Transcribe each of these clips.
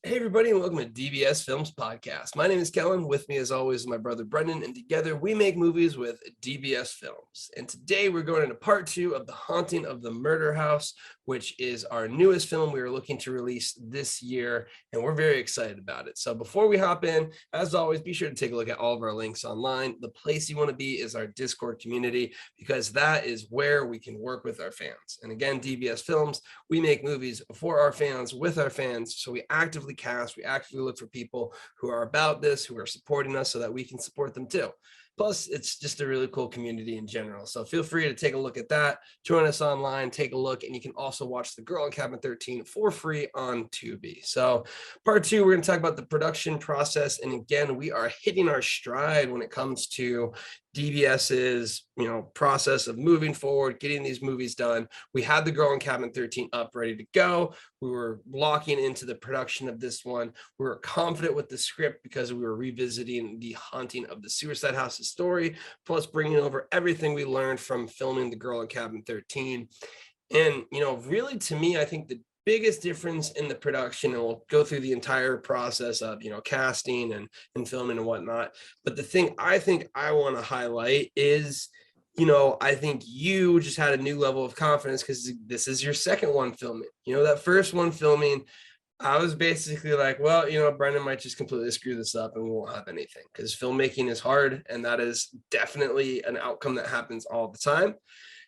Hey, everybody, and welcome to DBS Films Podcast. My name is Kellen. With me, as always, is my brother Brendan, and together we make movies with DBS Films. And today we're going into part two of The Haunting of the Murder House, which is our newest film we are looking to release this year, and we're very excited about it. So before we hop in, as always, be sure to take a look at all of our links online. The place you want to be is our Discord community, because that is where we can work with our fans. And again, DBS Films, we make movies for our fans, with our fans, so we actively cast, we actively look for people who are about this, who are supporting us so that we can support them too. Plus, it's just a really cool community in general. So feel free to take a look at that. Join us online, take a look, and you can also watch The Girl in Cabin 13 for free on Tubi. So part two, we're going to talk about the production process. And again, we are hitting our stride when it comes to DBS's, process of moving forward, getting these movies done. We had The Girl in Cabin 13 up, ready to go. We were locking into the production of this one. We were confident with the script because we were revisiting the haunting of the Suicide House's story, plus bringing over everything we learned from filming The Girl in Cabin 13. And, really to me, I think the biggest difference in the production, and we'll go through the entire process of casting and filming and whatnot, but the thing I think I want to highlight is I think you just had a new level of confidence because this is your second one filming. That first one filming, I was basically like, well, Brendan might just completely screw this up and we won't have anything, because filmmaking is hard, and that is definitely an outcome that happens all the time.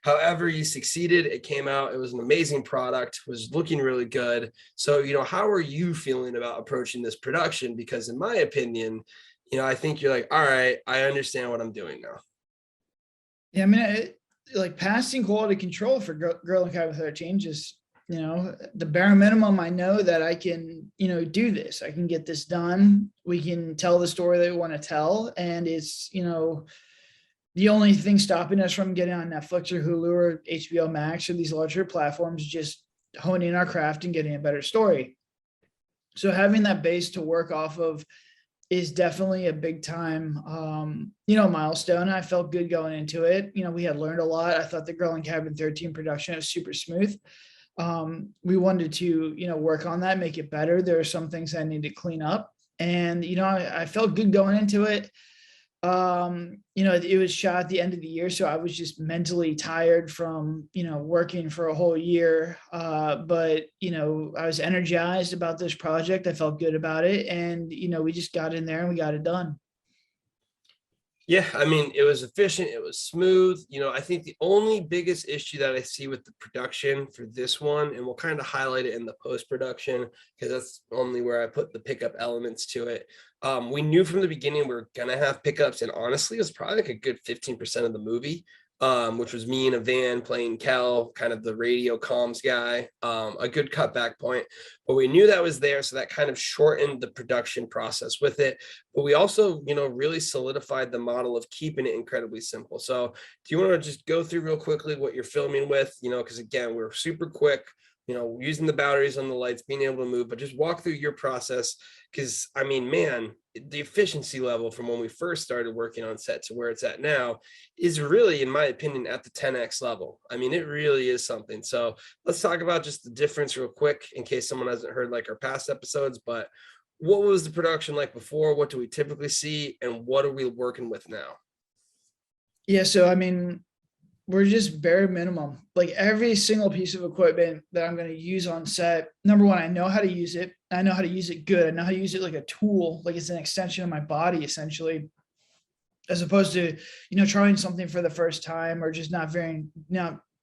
However, you succeeded. It came out. It was an amazing product, was looking really good. So, how are you feeling about approaching this production? Because in my opinion, I think you're like, all right, I understand what I'm doing now. Yeah, I mean, like passing quality control for Girl in Cabin 13, just, the bare minimum. I know that I can, do this. I can get this done. We can tell the story that we want to tell. And it's, the only thing stopping us from getting on Netflix or Hulu or HBO Max or these larger platforms, just honing our craft and getting a better story. So having that base to work off of is definitely a big time, milestone. I felt good going into it. We had learned a lot. I thought The Girl in Cabin 13 production was super smooth. We wanted to, work on that, make it better. There are some things I need to clean up, and, I felt good going into it. It was shot at the end of the year, so I was just mentally tired from, working for a whole year. But, I was energized about this project. I felt good about it. And, we just got in there and we got it done. Yeah, I mean, it was efficient, it was smooth. I think the only biggest issue that I see with the production for this one, and we'll kind of highlight it in the post-production because that's only where I put the pickup elements to it. We knew from the beginning we were gonna have pickups, and honestly, it was probably like a good 15% of the movie, which was me in a van playing Kel, kind of the radio comms guy, a good cutback point. But we knew that was there, so that kind of shortened the production process with it. But we also, really solidified the model of keeping it incredibly simple. So do you want to just go through real quickly what you're filming with, because again, we're super quick, using the batteries on the lights, being able to move, but just walk through your process. Because I mean, man, the efficiency level from when we first started working on set to where it's at now is really, in my opinion, at the 10x level. I mean, it really is something. So let's talk about just the difference real quick in case someone hasn't heard like our past episodes. But what was the production like before? What do we typically see? And what are we working with now? Yeah. So, I mean, we're just bare minimum. Like every single piece of equipment that I'm going to use on set, number one, I know how to use it. I know how to use it good. I know how to use it like a tool, like it's an extension of my body, essentially, as opposed to, trying something for the first time or just not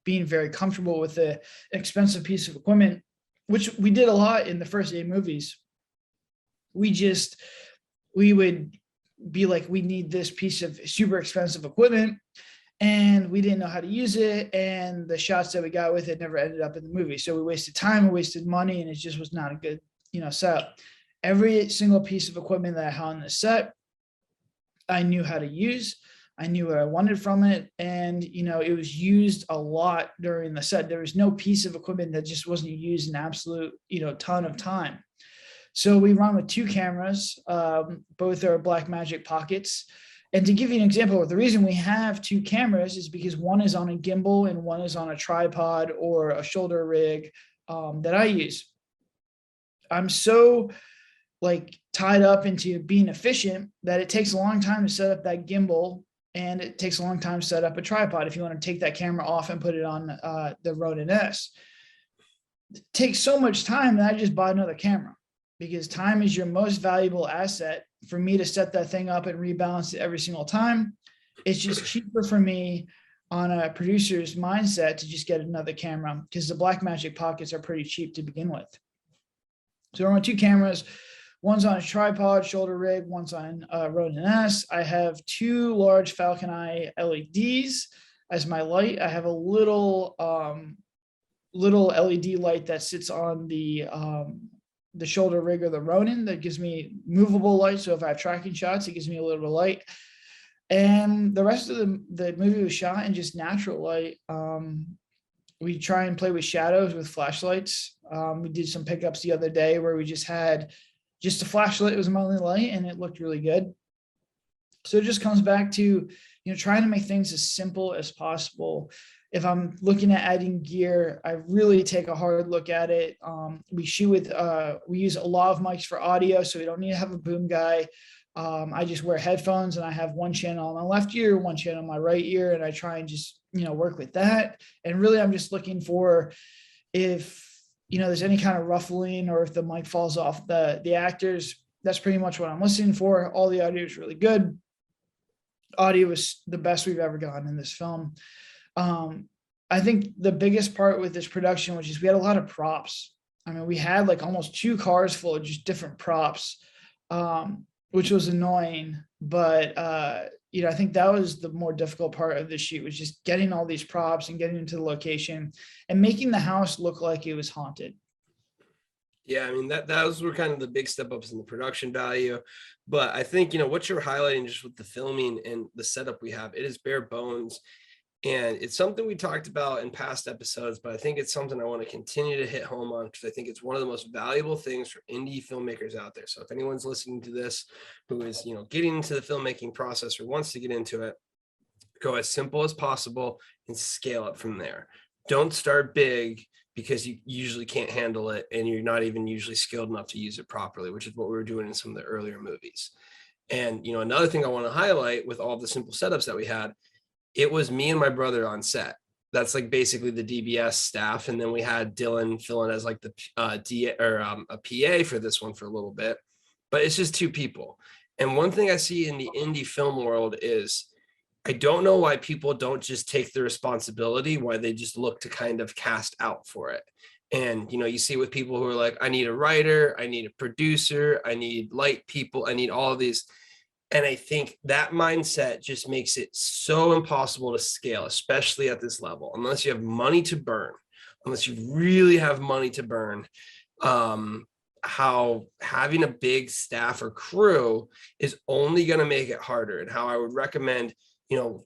being very comfortable with the expensive piece of equipment, which we did a lot in the first 8 movies. We would be like, we need this piece of super expensive equipment, and we didn't know how to use it. And the shots that we got with it never ended up in the movie. So we wasted time, we wasted money, and it just was not a good, setup. Every single piece of equipment that I had on the set, I knew how to use. I knew what I wanted from it. And, it was used a lot during the set. There was no piece of equipment that just wasn't used an absolute, ton of time. So we run with 2 cameras. Both are Blackmagic pockets. And to give you an example, the reason we have 2 cameras is because one is on a gimbal and one is on a tripod or a shoulder rig that I use. I'm so like tied up into being efficient that it takes a long time to set up that gimbal, and it takes a long time to set up a tripod if you want to take that camera off and put it on the Ronin S. It takes so much time that I just bought another camera, because time is your most valuable asset. For me to set that thing up and rebalance it every single time, it's just cheaper for me on a producer's mindset to just get another camera, because the Blackmagic Pockets are pretty cheap to begin with. So we're on 2 cameras. One's on a tripod, shoulder rig. One's on Ronin S. I have 2 large Falcon Eye LEDs as my light. I have a little LED light that sits on the shoulder rig or the Ronin that gives me movable light. So if I have tracking shots, it gives me a little light. And the rest of the movie was shot in just natural light. We try and play with shadows with flashlights. We did some pickups the other day where we just had just a flashlight. It was my only light, and it looked really good. So it just comes back to, trying to make things as simple as possible. If I'm looking at adding gear, I really take a hard look at it. We shoot with, we use a lot of mics for audio, so we don't need to have a boom guy. I just wear headphones, and I have one channel on my left ear, one channel on my right ear, and I try and just, work with that. And really, I'm just looking for if, there's any kind of ruffling or if the mic falls off the actors. That's pretty much what I'm listening for. All the audio is really good. Audio is the best we've ever gotten in this film. I think the biggest part with this production, which is we had a lot of props. I mean, we had like almost 2 cars full of just different props, which was annoying. But, I think that was the more difficult part of the shoot, was just getting all these props and getting into the location and making the house look like it was haunted. Yeah, I mean, those were kind of the big step ups in the production value. But I think, what you're highlighting just with the filming and the setup we have, it is bare bones. And it's something we talked about in past episodes, but I think it's something I want to continue to hit home on, because I think it's one of the most valuable things for indie filmmakers out there. So if anyone's listening to this who is, getting into the filmmaking process or wants to get into it, go as simple as possible and scale up from there. Don't start big, because you usually can't handle it and you're not even usually skilled enough to use it properly, which is what we were doing in some of the earlier movies. And, another thing I want to highlight with all the simple setups that we had, it was me and my brother on set. That's like basically the DBS staff. And then we had Dylan fill in as like the a PA for this one for a little bit, but it's just 2 people. And one thing I see in the indie film world is I don't know why people don't just take the responsibility, why they just look to kind of cast out for it. And, you see with people who are like, I need a writer, I need a producer, I need light people, I need all of these. And I think that mindset just makes it so impossible to scale, especially at this level, unless you have money to burn, unless you really have money to burn. How having a big staff or crew is only going to make it harder. And how I would recommend,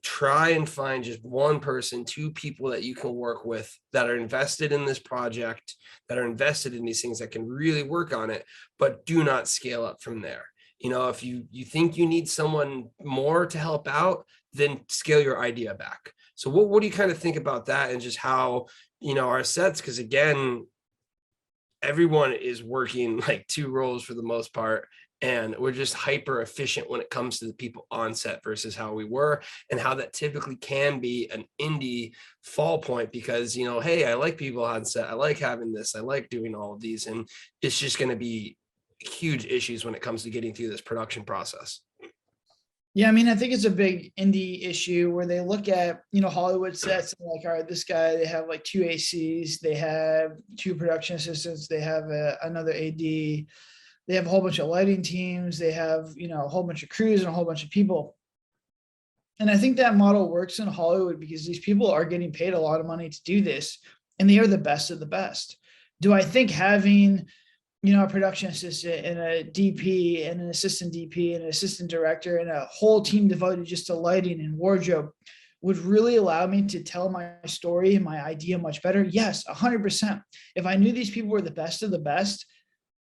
try and find just 1 person, 2 people that you can work with that are invested in this project, that are invested in these things, that can really work on it, but do not scale up from there. If you think you need someone more to help out, then scale your idea back. So what do you kind of think about that, and just how, our sets, because again, everyone is working like 2 roles for the most part, and we're just hyper efficient when it comes to the people on set versus how we were, and how that typically can be an indie fall point, because, hey, I like people on set. I like having this. I like doing all of these. And it's just going to be huge issues when it comes to getting through this production process. Yeah, I mean, I think it's a big indie issue where they look at, Hollywood sets and like, all right, this guy, they have like 2 ACs, they have 2 production assistants, they have another AD, they have a whole bunch of lighting teams, they have, a whole bunch of crews and a whole bunch of people. And I think that model works in Hollywood because these people are getting paid a lot of money to do this, and they are the best of the best. Do I think having a production assistant and a DP and an assistant DP and an assistant director and a whole team devoted just to lighting and wardrobe would really allow me to tell my story and my idea much better? Yes, 100%. If I knew these people were the best of the best,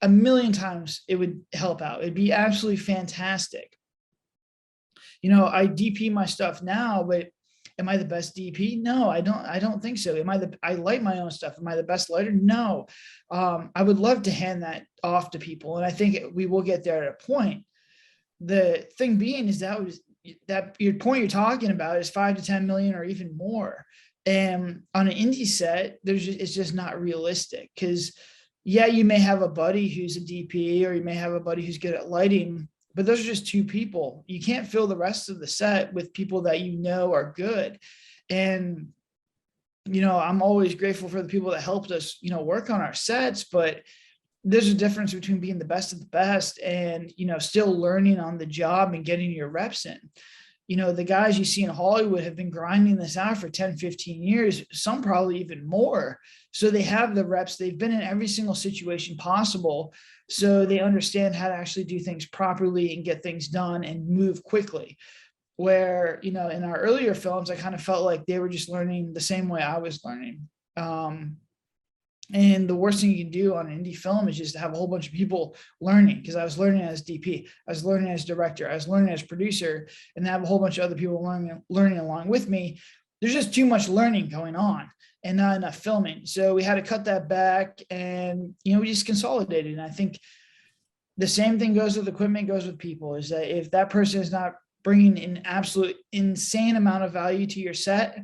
1,000,000 times it would help out. It'd be absolutely fantastic. I DP my stuff now, but Am I the best DP? No, I don't think so. I light my own stuff. Am I the best lighter? No. I would love to hand that off to people. And I think we will get there at a point. The thing being is that your point you're talking about is 5 to 10 million or even more. And on an indie set, it's just not realistic, because yeah, you may have a buddy who's a DP, or you may have a buddy who's good at lighting, but those are just two people. You can't fill the rest of the set with people that you know are good. And I'm always grateful for the people that helped us, work on our sets, but there's a difference between being the best of the best and, still learning on the job and getting your reps in. The guys you see in Hollywood have been grinding this out for 10, 15 years, some probably even more. So they have the reps. They've been in every single situation possible. So they understand how to actually do things properly and get things done and move quickly. Where, in our earlier films, I kind of felt like they were just learning the same way I was learning. And the worst thing you can do on an indie film is just to have a whole bunch of people learning, because I was learning as DP, I was learning as director, I was learning as producer, and have a whole bunch of other people learning along with me. There's just too much learning going on and not enough filming. So we had to cut that back, and, we just consolidated. And I think the same thing goes with equipment, goes with people, is that if that person is not bringing an absolute insane amount of value to your set,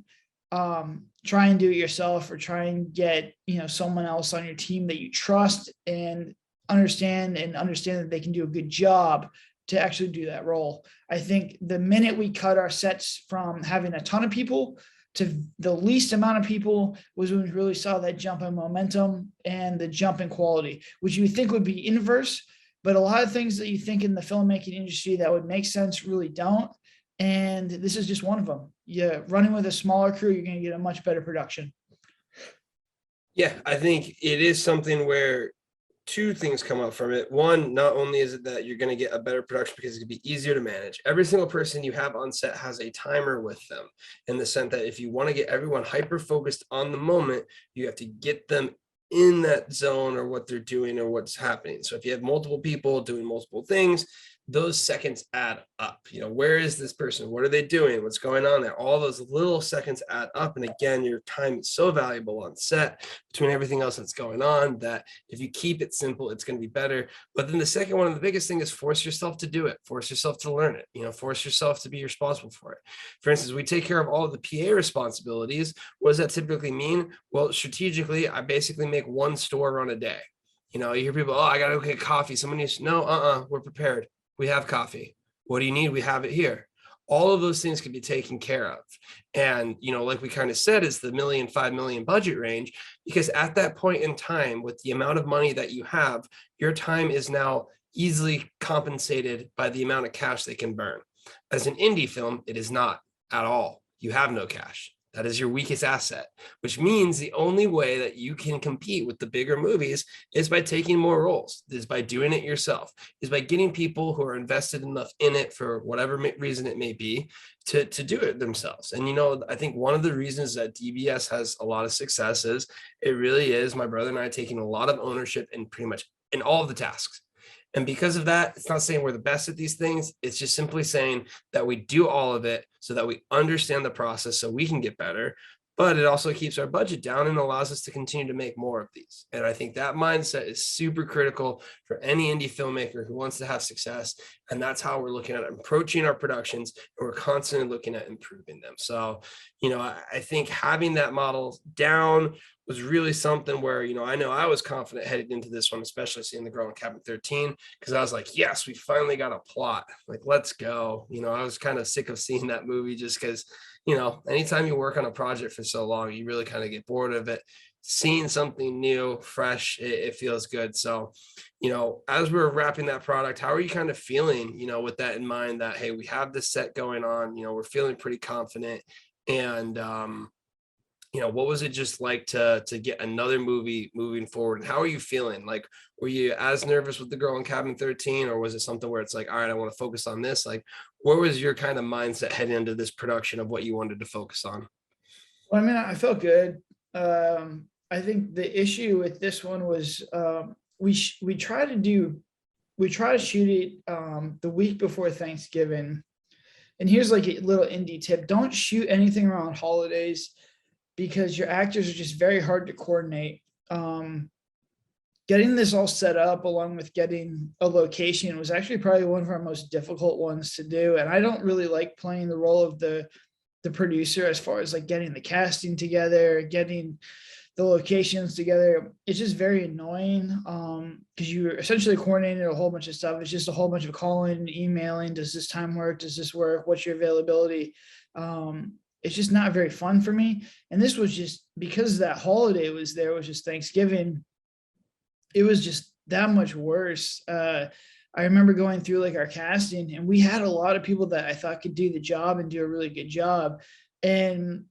try and do it yourself, or try and get, someone else on your team that you trust and understand that they can do a good job to actually do that role. I think the minute we cut our sets from having a ton of people to the least amount of people was when we really saw that jump in momentum and the jump in quality, which you would think would be inverse, but a lot of things that you think in the filmmaking industry that would make sense really don't. And this is just one of them. Yeah, running with a smaller crew, you're going to get a much better production. Yeah, I think it is something where two things come up from it. One, not only is it that you're going to get a better production because it's going to be easier to manage. Every single person you have on set has a timer with them, in the sense that if you want to get everyone hyper focused on the moment, you have to get them in that zone or what they're doing or what's happening. So if you have multiple people doing multiple things, those seconds add up. Where is this person? What are they doing? What's going on there? All those little seconds add up. And again, your time is so valuable on set between everything else that's going on, that if you keep it simple, it's going to be better. But then the second one, the biggest thing, is force yourself to do it. Force yourself to learn it. Force yourself to be responsible for it. For instance, we take care of all of the PA responsibilities. What does that typically mean? Well, strategically, I basically make one store run a day. You hear people, oh, I got to go get coffee. Someone needs to, no, we're prepared. We have coffee. What do you need? We have it here. All of those things can be taken care of. And, like we kind of said, is the $1 million, $5 million budget range, because at that point in time, with the amount of money that you have, your time is now easily compensated by the amount of cash they can burn. As an indie film, it is not at all. You have no cash. That is your weakest asset, which means the only way that you can compete with the bigger movies is by taking more roles, is by doing it yourself, is by getting people who are invested enough in it, for whatever reason it may be, to do it themselves. And, I think one of the reasons that DBS has a lot of success is it really is my brother and I taking a lot of ownership in pretty much in all of the tasks. And because of that, it's not saying we're the best at these things. It's just simply saying that we do all of it so that we understand the process so we can get better. But it also keeps our budget down and allows us to continue to make more of these. And I think that mindset is super critical for any indie filmmaker who wants to have success. And that's how we're looking at approaching our productions. And we're constantly looking at improving them. So, I think having that model down was really something where, I know I was confident heading into this one, especially seeing The Girl in Cabin 13, because I was like, yes, we finally got a plot. Like, let's go. I was kind of sick of seeing that movie, just because, anytime you work on a project for so long, you really kind of get bored of it. Seeing something new, fresh, it feels good. So, as we're wrapping that product, how are you kind of feeling, with that in mind, that, hey, we have this set going on, we're feeling pretty confident. And, what was it just like to get another movie moving forward? And how are you feeling? Like, were you as nervous with The Girl in Cabin 13, or was it something where it's like, all right, I want to focus on this? Like, what was your kind of mindset heading into this production of what you wanted to focus on? Well, I felt good. I think the issue with this one was we try to shoot it the week before Thanksgiving, And here's like a little indie tip: don't shoot anything around holidays because your actors are just very hard to coordinate. Getting this all set up along with getting a location was actually probably one of our most difficult ones to do. And I don't really like playing the role of the producer as far as like getting the casting together, getting the locations together. It's just very annoying because you're essentially coordinating a whole bunch of stuff. It's just a whole bunch of calling and emailing. Does this time work? Does this work? What's your availability? It's just not very fun for me. And this was just because that holiday was there, was just Thanksgiving. It was just that much worse. I remember going through like our casting, and we had a lot of people that I thought could do the job and do a really good job. And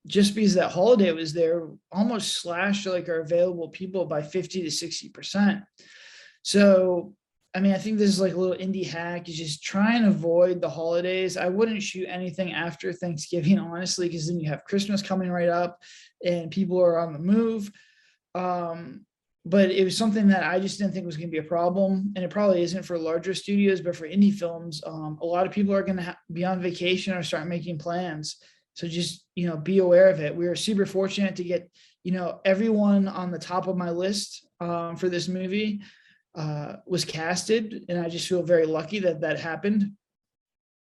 just because that holiday was there, almost slashed like our available people by 50 to 60%. So, I mean, I think this is like a little indie hack, is just try and avoid the holidays. I wouldn't shoot anything after Thanksgiving, honestly, because then you have Christmas coming right up and people are on the move. But it was something that I just didn't think was going to be a problem. And it probably isn't for larger studios, but for indie films, a lot of people are going to be on vacation or start making plans. So just, be aware of it. We were super fortunate to get, everyone on the top of my list for this movie was casted. And I just feel very lucky that that happened.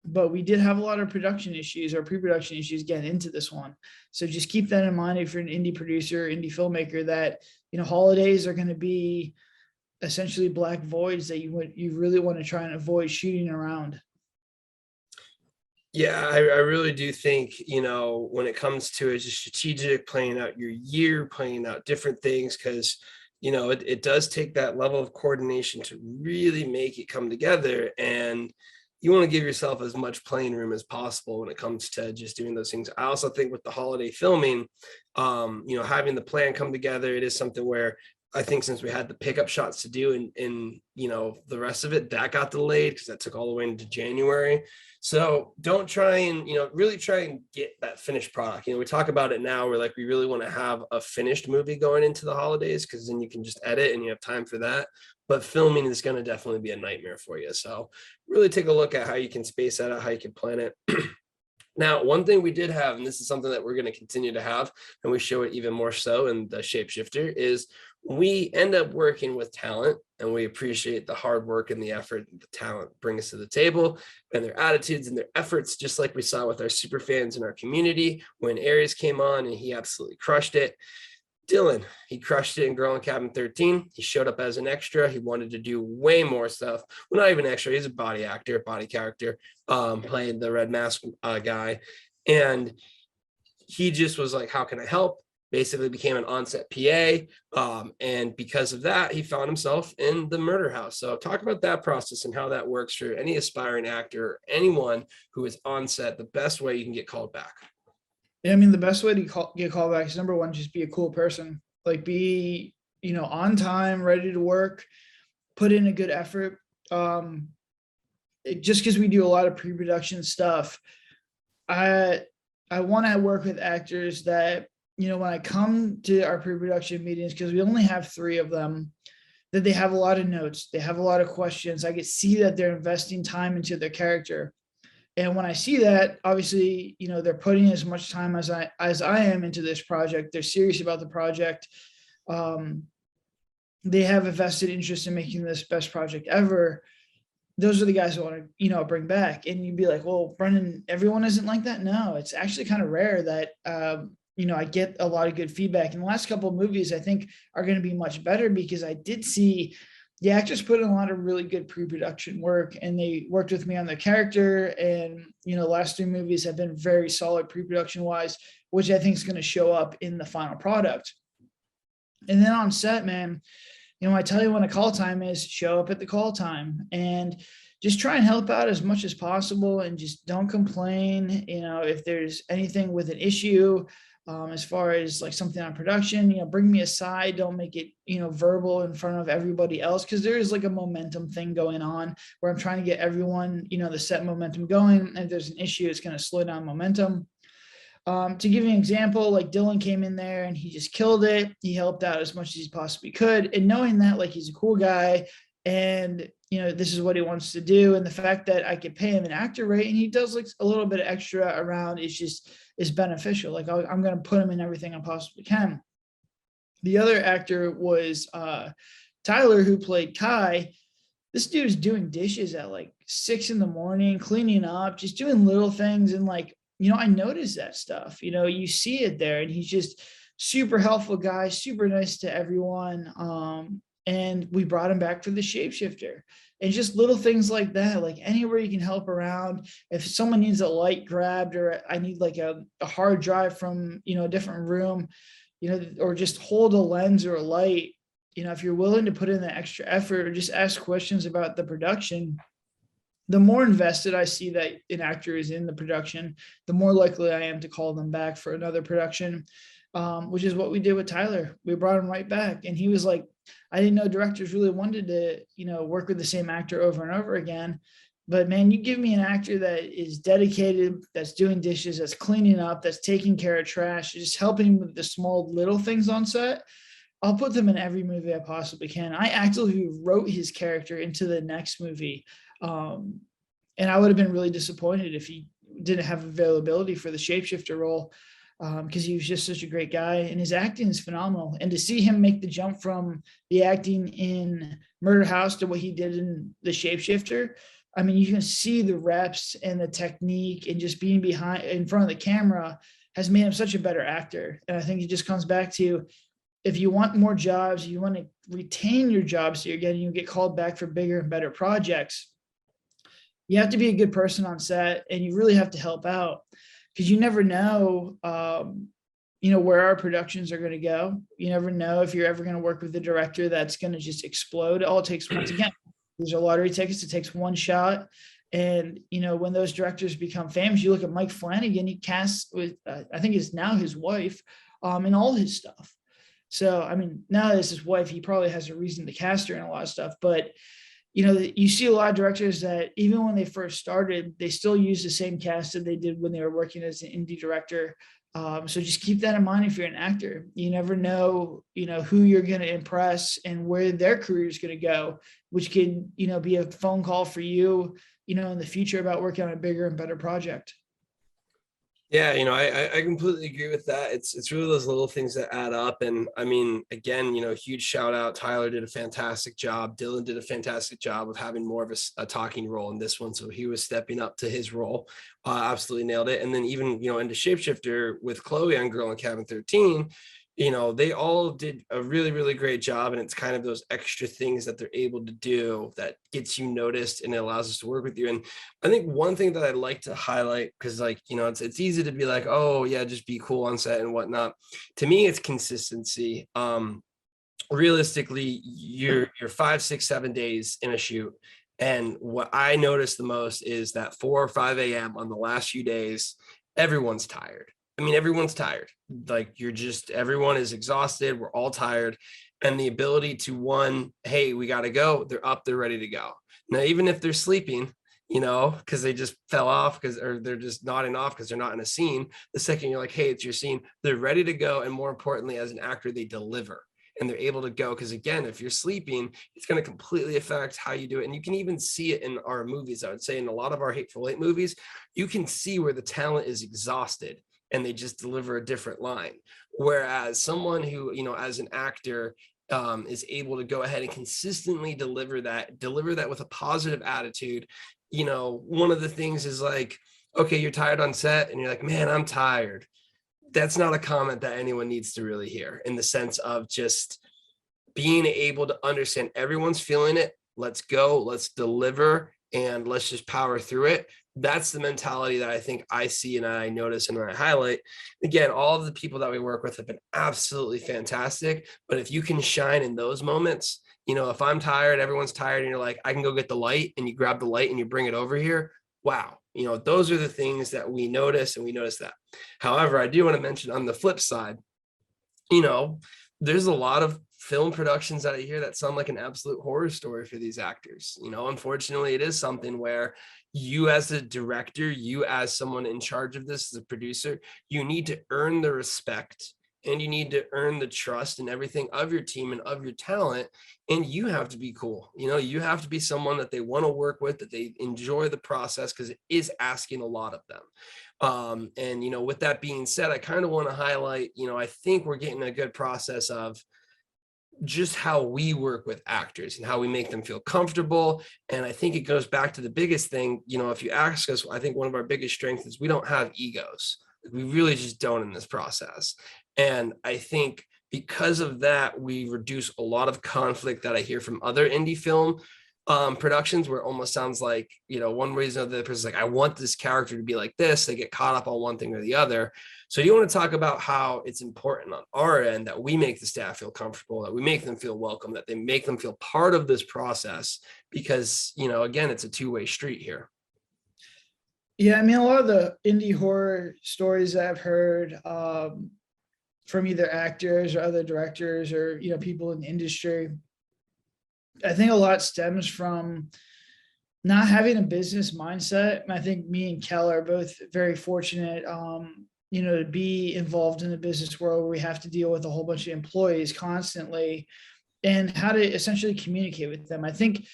But we did have a lot of production issues or pre-production issues getting into this one. So just keep that in mind if you're an indie producer, indie filmmaker, that, holidays are going to be essentially black voids that you really want to try and avoid shooting around. Yeah, I really do think, when it comes to it, just strategic, planning out your year, planning out different things, because, it does take that level of coordination to really make it come together. And you want to give yourself as much playing room as possible when it comes to just doing those things. I also think with the holiday filming, having the plan come together, it is something where I think since we had the pickup shots to do and the rest of it, that got delayed because that took all the way into January. So don't try and, really try and get that finished product. We talk about it now. We're like, we really want to have a finished movie going into the holidays because then you can just edit and you have time for that. But filming is going to definitely be a nightmare for you. So really take a look at how you can space that out, how you can plan it. Now, one thing we did have, and this is something that we're going to continue to have, and we show it even more so in the Shapeshifter, is we end up working with talent, and we appreciate the hard work and the effort the talent brings to the table and their attitudes and their efforts, just like we saw with our super fans in our community when Aries came on and he absolutely crushed it. Dylan, he crushed it in Girl in Cabin 13. He showed up as an extra. He wanted to do way more stuff. Well, not even extra. He's a body actor, body character, playing the red mask guy. And he just was like, how can I help? Basically became an on-set PA. And because of that, he found himself in the murder house. So talk about that process and how that works for any aspiring actor, or anyone who is on set, the best way you can get called back. Yeah, I mean, the best way to get called back is, number one, just be a cool person. Like, be, on time, ready to work, put in a good effort. Just because we do a lot of pre-production stuff, I want to work with actors that, when I come to our pre-production meetings, because we only have 3 of them, that they have a lot of notes, they have a lot of questions. I can see that they're investing time into their character. And when I see that, obviously, they're putting as much time as I am into this project. They're serious about the project. They have a vested interest in making this best project ever. Those are the guys I want to, bring back. And you'd be like, well, Brendan, everyone isn't like that. No, it's actually kind of rare that, I get a lot of good feedback. In the last couple of movies, I think are going to be much better because I did see the actors put in a lot of really good pre-production work, and they worked with me on the character. And, the last 3 movies have been very solid pre-production wise, which I think is going to show up in the final product. And then on set, man, I tell you when a call time is, show up at the call time and just try and help out as much as possible, and just don't complain. If there's anything with an issue, as far as like something on production, bring me aside. Don't make it, verbal in front of everybody else, because there is like a momentum thing going on where I'm trying to get everyone, the set momentum going. And if there's an issue, it's going to slow down momentum. To give you an example, like Dylan came in there and he just killed it. He helped out as much as he possibly could. And knowing that, like, he's a cool guy, and this is what he wants to do, and the fact that I could pay him an actor rate and he does like a little bit of extra around is beneficial. Like I'm going to put him in everything I possibly can. The other actor was Tyler, who played Kai. This dude is doing dishes at like 6 a.m, cleaning up, just doing little things. And like, I noticed that stuff, you see it there, and he's just super helpful guy, super nice to everyone. And we brought him back for the shapeshifter, and just little things like that, like anywhere you can help around. If someone needs a light grabbed, or I need like a hard drive from, a different room, or just hold a lens or a light, if you're willing to put in the extra effort or just ask questions about the production, the more invested I see that an actor is in the production, the more likely I am to call them back for another production, which is what we did with Tyler. We brought him right back, and he was like, I didn't know directors really wanted to, work with the same actor over and over again. But man, you give me an actor that is dedicated, that's doing dishes, that's cleaning up, that's taking care of trash, just helping with the small little things on set, I'll put them in every movie I possibly can. I actually wrote his character into the next movie. And I would have been really disappointed if he didn't have availability for the shapeshifter role, because he was just such a great guy, and his acting is phenomenal. And to see him make the jump from the acting in Murder House to what he did in the shapeshifter, I mean, you can see the reps and the technique, and just being in front of the camera has made him such a better actor. And I think it just comes back to, if you want more jobs, you want to retain your jobs that you're getting, you get called back for bigger and better projects, you have to be a good person on set, and you really have to help out, because you never know, where our productions are going to go. You never know if you're ever going to work with a director that's going to just explode. All it takes, once again, these are lottery tickets. It takes one shot. And, when those directors become famous, you look at Mike Flanagan, he casts with, I think it's now his wife, in all his stuff. So, I mean, now that it's his wife, he probably has a reason to cast her in a lot of stuff. But, you see a lot of directors that even when they first started, they still use the same cast that they did when they were working as an indie director. So just keep that in mind if you're an actor. You never know, who you're going to impress and where their career is going to go, which can, be a phone call for you, in the future about working on a bigger and better project. Yeah, I completely agree with that. It's really those little things that add up. And I mean, again, huge shout out. Tyler did a fantastic job. Dylan did a fantastic job of having more of a talking role in this one. So he was stepping up to his role. Absolutely nailed it. And then even, into Shapeshifter with Chloe on Girl in Cabin 13, they all did a really, really great job. And it's kind of those extra things that they're able to do that gets you noticed, and it allows us to work with you. And I think one thing that I'd like to highlight, because it's easy to be like, oh yeah, just be cool on set and whatnot. To me, it's consistency. Realistically, you're 5, 6, 7 days in a shoot. And what I noticed the most is that 4 or 5 a.m. on the last few days, everyone's tired. I mean, everyone's tired. Like everyone is exhausted. We're all tired. And the ability to, one, hey, we got to go. They're up, they're ready to go. Now, even if they're sleeping, because they just fell off or they're just nodding off because they're not in a scene. The second you're like, hey, it's your scene, they're ready to go. And more importantly, as an actor, they deliver and they're able to go. Because again, if you're sleeping, it's going to completely affect how you do it. And you can even see it in our movies. I would say in a lot of our Hateful Eight movies, you can see where the talent is exhausted and they just deliver a different line. Whereas someone who, as an actor, is able to go ahead and consistently deliver that with a positive attitude. One of the things is like, okay, you're tired on set and you're like, man, I'm tired. That's not a comment that anyone needs to really hear, in the sense of just being able to understand everyone's feeling it. Let's go, let's deliver, and let's just power through it. That's the mentality that I think I see and I notice and I highlight. Again, all of the people that we work with have been absolutely fantastic. But if you can shine in those moments, if I'm tired, everyone's tired, and you're like, I can go get the light, and you grab the light and you bring it over here. Wow. Those are the things that we notice, and we notice that. However, I do want to mention on the flip side, there's a lot of film productions that I hear that sound like an absolute horror story for these actors. Unfortunately, it is something where you as a director, you as someone in charge of this, as a producer, you need to earn the respect and you need to earn the trust and everything of your team and of your talent. And you have to be cool. You have to be someone that they want to work with, that they enjoy the process, because it is asking a lot of them. And with that being said, I kind of want to highlight, I think we're getting a good process of just how we work with actors and how we make them feel comfortable. And I think it goes back to the biggest thing, if you ask us, I think one of our biggest strengths is we don't have egos. We really just don't in this process. And I think because of that, we reduce a lot of conflict that I hear from other indie film productions, where it almost sounds like, one reason or the other person's like, I want this character to be like this. They get caught up on one thing or the other. So you want to talk about how it's important on our end that we make the staff feel comfortable, that we make them feel welcome, that they make them feel part of this process, because, again, it's a two-way street here. Yeah, I mean, a lot of the indie horror stories that I've heard from either actors or other directors or, people in the industry, I think a lot stems from not having a business mindset. And I think me and Kel are both very fortunate, to be involved in the business world where we have to deal with a whole bunch of employees constantly, and how to essentially communicate with them. I think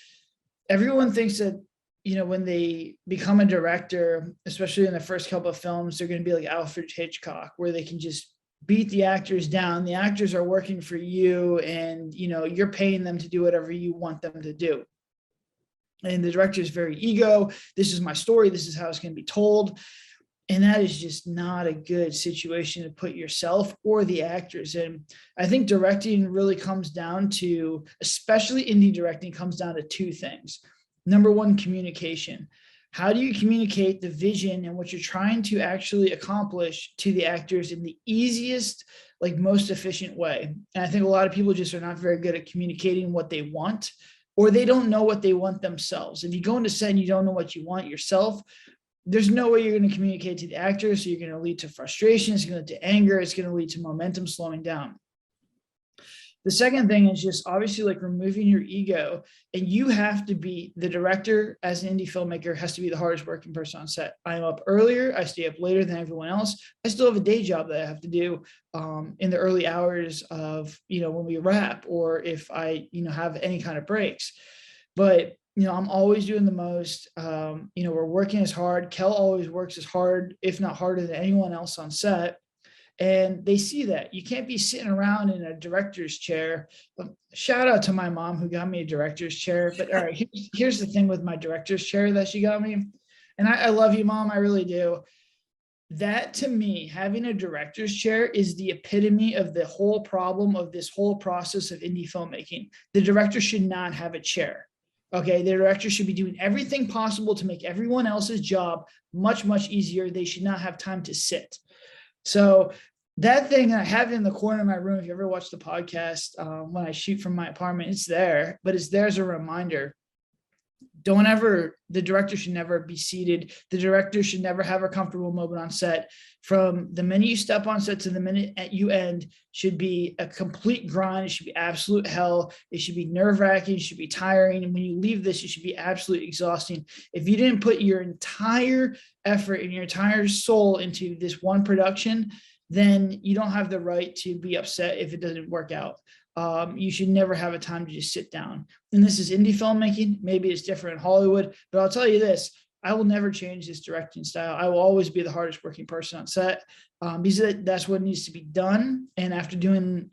everyone thinks that, when they become a director, especially in the first couple of films, they're going to be like Alfred Hitchcock, where they can just beat the actors down. The actors are working for you, and, you're paying them to do whatever you want them to do. And the director is very ego. This is my story. This is how it's going to be told. And that is just not a good situation to put yourself or the actors in. I think directing really comes down to, especially indie directing, comes down to two things. Number one, communication. How do you communicate the vision and what you're trying to actually accomplish to the actors in the easiest, most efficient way? And I think a lot of people just are not very good at communicating what they want, or they don't know what they want themselves. If you go into set and you don't know what you want yourself, there's no way you're going to communicate to the actors. So you're going to lead to frustration. It's going to lead to anger. It's going to lead to momentum slowing down. The second thing is just obviously removing your ego, and you have to be the director. As an indie filmmaker, has to be the hardest working person on set. I'm up earlier. I stay up later than everyone else. I still have a day job that I have to do in the early hours of, when we wrap, or if I, have any kind of breaks. But, I'm always doing the most. We're working as hard. Kel always works as hard, if not harder, than anyone else on set. And they see that. You can't be sitting around in a director's chair. Shout out to my mom who got me a director's chair. But all right, here's the thing with my director's chair that she got me. And I love you, Mom. I really do. That, to me, having a director's chair is the epitome of the whole problem of this whole process of indie filmmaking. The director should not have a chair. Okay, the director should be doing everything possible to make everyone else's job much, much easier. They should not have time to sit. So that thing I have in the corner of my room, if you ever watch the podcast, when I shoot from my apartment, it's there, but it's there as a reminder. The director should never be seated. The director should never have a comfortable moment on set. From the minute you step on set to the minute you end should be a complete grind. It should be absolute hell. It should be nerve-wracking. It should be tiring. And when you leave this, it should be absolutely exhausting. If you didn't put your entire effort and your entire soul into this one production, then you don't have the right to be upset if it doesn't work out. You should never have a time to just sit down. And this is indie filmmaking. Maybe it's different in Hollywood, but I'll tell you this, I will never change this directing style. I will always be the hardest working person on set, because that's what needs to be done. And after doing,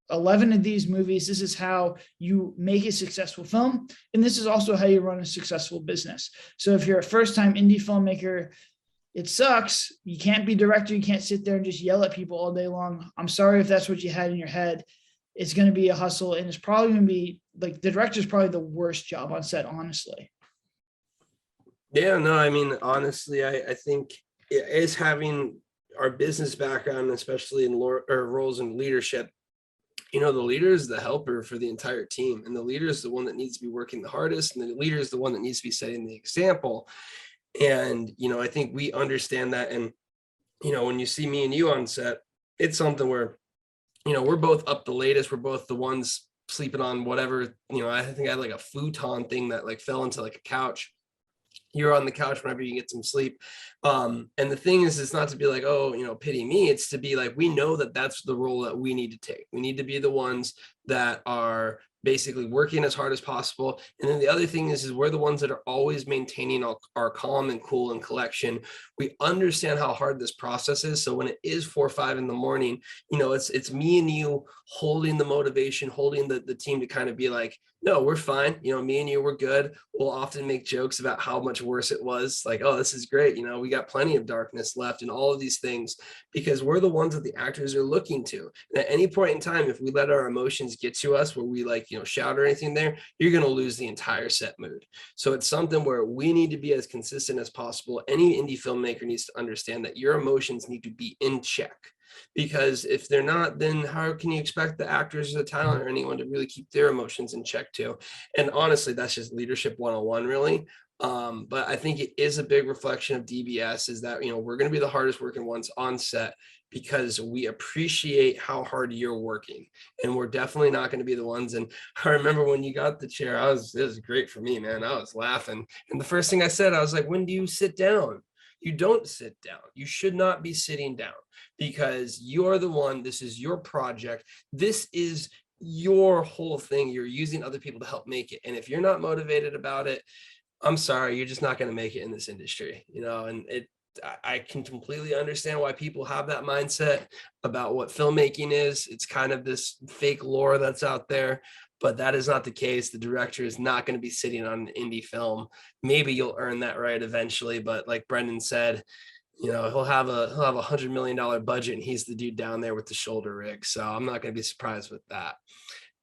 11 of these movies, this is how you make a successful film. And this is also how you run a successful business. So if you're a first-time indie filmmaker, it sucks. You can't be director. You can't sit there and just yell at people all day long. I'm sorry if that's what you had in your head. It's going to be a hustle, and it's probably going to be the director is probably the worst job on set, honestly. Yeah, no, I mean, honestly, I think it is having our business background, especially in roles in leadership. The leader is the helper for the entire team, and the leader is the one that needs to be working the hardest, and the leader is the one that needs to be setting the example. And, I think we understand that. And, when you see me and you on set, it's something where, we're both up the latest. We're both the ones sleeping on whatever, I think I had a futon thing that fell into a couch. You're on the couch whenever you can get some sleep. And the thing is, it's not to be like, oh, pity me. It's to be like, we know that that's the role that we need to take. We need to be the ones that are basically working as hard as possible. And then the other thing is we're the ones that are always maintaining our calm and cool and collection. We understand how hard this process is. So when it is 4 or 5 in the morning, it's me and you holding the motivation, holding the team to kind of be like, no, we're fine. Me and you, we're good. We'll often make jokes about how much worse it was. Like, oh, this is great. We got plenty of darkness left and all of these things, because we're the ones that the actors are looking to. And at any point in time, if we let our emotions get to us where we shout or anything there, you're going to lose the entire set mood. So it's something where we need to be as consistent as possible. Any indie filmmaker needs to understand that your emotions need to be in check. Because if they're not, then how can you expect the actors or the talent or anyone to really keep their emotions in check too? And honestly, that's just leadership 101, really. But I think it is a big reflection of DBS is that, we're going to be the hardest working ones on set because we appreciate how hard you're working, and we're definitely not going to be the ones. And I remember when you got the chair, it was great for me, man. I was laughing. And the first thing I said, I was like, when do you sit down? You don't sit down. You should not be sitting down, because you're the one, this is your project. This is your whole thing. You're using other people to help make it. And if you're not motivated about it, I'm sorry, you're just not going to make it in this industry, and I can completely understand why people have that mindset about what filmmaking is. It's kind of this fake lore that's out there, but that is not the case. The director is not going to be sitting on an indie film. Maybe you'll earn that right eventually, but like Brendan said, he'll have $100 million budget and he's the dude down there with the shoulder rig. So I'm not going to be surprised with that.